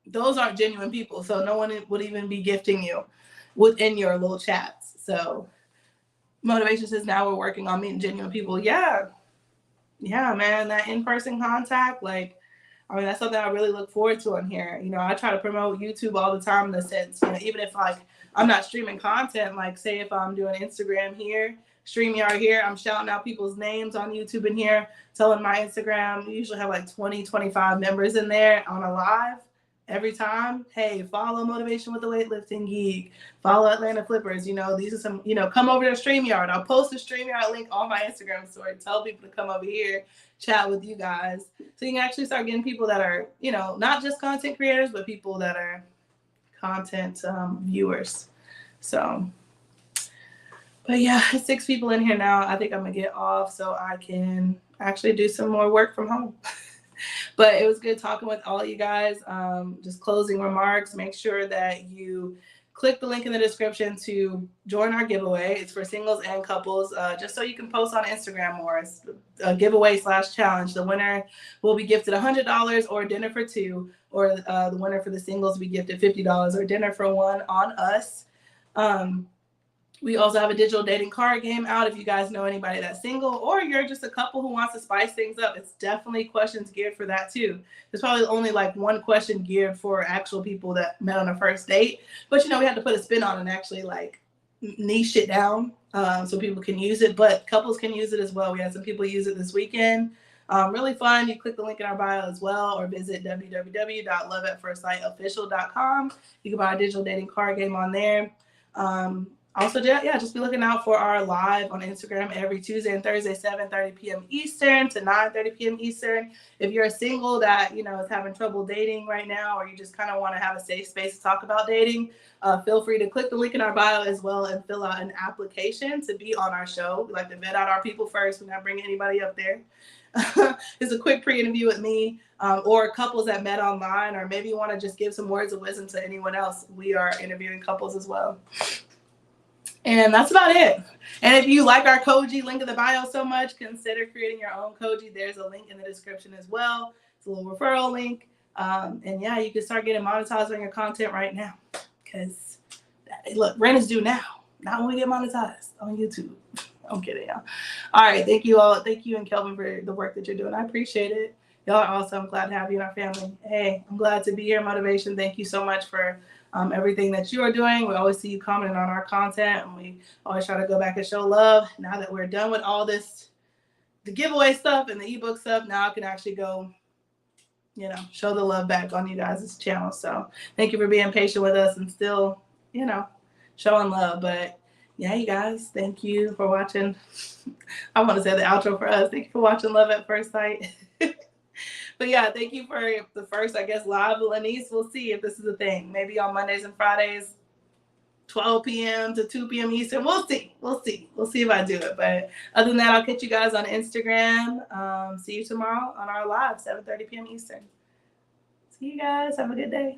Speaker 1: those aren't genuine people. So no one would even be gifting you within your little chats. So Motivation says now we're working on meeting genuine people. Yeah, man, that in-person contact, like, I mean, that's something I really look forward to on here. You know, I try to promote YouTube all the time in the sense, you know, even if like I'm not streaming content, like say if I'm doing Instagram here, StreamYard here, I'm shouting out people's names on YouTube in here, telling my Instagram. We usually have like 20, 25 members in there on a live every time. Hey, follow Motivation with the Weightlifting Geek. Follow Atlanta Flippers. You know, these are some, you know, come over to StreamYard. I'll post a StreamYard link on my Instagram story. Tell people to come over here, chat with you guys. So you can actually start getting people that are, you know, not just content creators, but people that are content viewers. So, but yeah, 6 people in here now. I think I'm going to get off so I can actually do some more work from home. But it was good talking with all you guys. Just closing remarks. Make sure that you click the link in the description to join our giveaway. It's for singles and couples, just so you can post on Instagram more. It's a giveaway/challenge. The winner will be gifted $100 or dinner for 2, or the winner for the singles will be gifted $50 or dinner for 1 on us. We also have a digital dating card game out if you guys know anybody that's single, or you're just a couple who wants to spice things up. It's definitely questions geared for that too. There's probably only like 1 question geared for actual people that met on a first date. But you know, we had to put a spin on it and actually like niche it down so people can use it. But couples can use it as well. We had some people use it this weekend. Really fun. You click the link in our bio as well, or visit www.loveatfirstsightofficial.com. You can buy a digital dating card game on there. Also, yeah, just be looking out for our live on Instagram every Tuesday and Thursday, 7:30 p.m. Eastern to 9:30 p.m. Eastern. If you're a single that, you know, is having trouble dating right now, or you just kind of want to have a safe space to talk about dating, feel free to click the link in our bio as well and fill out an application to be on our show. We like to vet out our people first. We're not bringing anybody up there. It's a quick pre-interview with me, or couples that met online, or maybe you want to just give some words of wisdom to anyone else. We are interviewing couples as well. And that's about it. And if you like our Koji link in the bio so much, consider creating your own Koji. There's a link in the description as well. It's a little referral link. And yeah, you can start getting monetized on your content right now. Because, look, rent is due now. Not when we get monetized on YouTube. I'm kidding, y'all. All right. Thank you all. Thank you and Kelvin for the work that you're doing. I appreciate it. Y'all are awesome. I'm glad to have you in our family. Hey, I'm glad to be here, Motivation. Thank you so much for everything that you are doing. We always see you commenting on our content, and we always try to go back and show love. Now that we're done with all this, the giveaway stuff and the ebook stuff, now I can actually go, you know, show the love back on you guys' channel. So thank you for being patient with us and still, you know, showing love. But yeah, you guys, thank you for watching. I want to say the outro for us. Thank you for watching Love at First Sight. But yeah, thank you for the first, I guess, live with Lynice. We'll see if this is a thing. Maybe on Mondays and Fridays, 12 p.m. to 2 p.m. Eastern. We'll see. We'll see. We'll see if I do it. But other than that, I'll catch you guys on Instagram. See you tomorrow on our live, 7:30 p.m. Eastern. See you guys. Have a good day.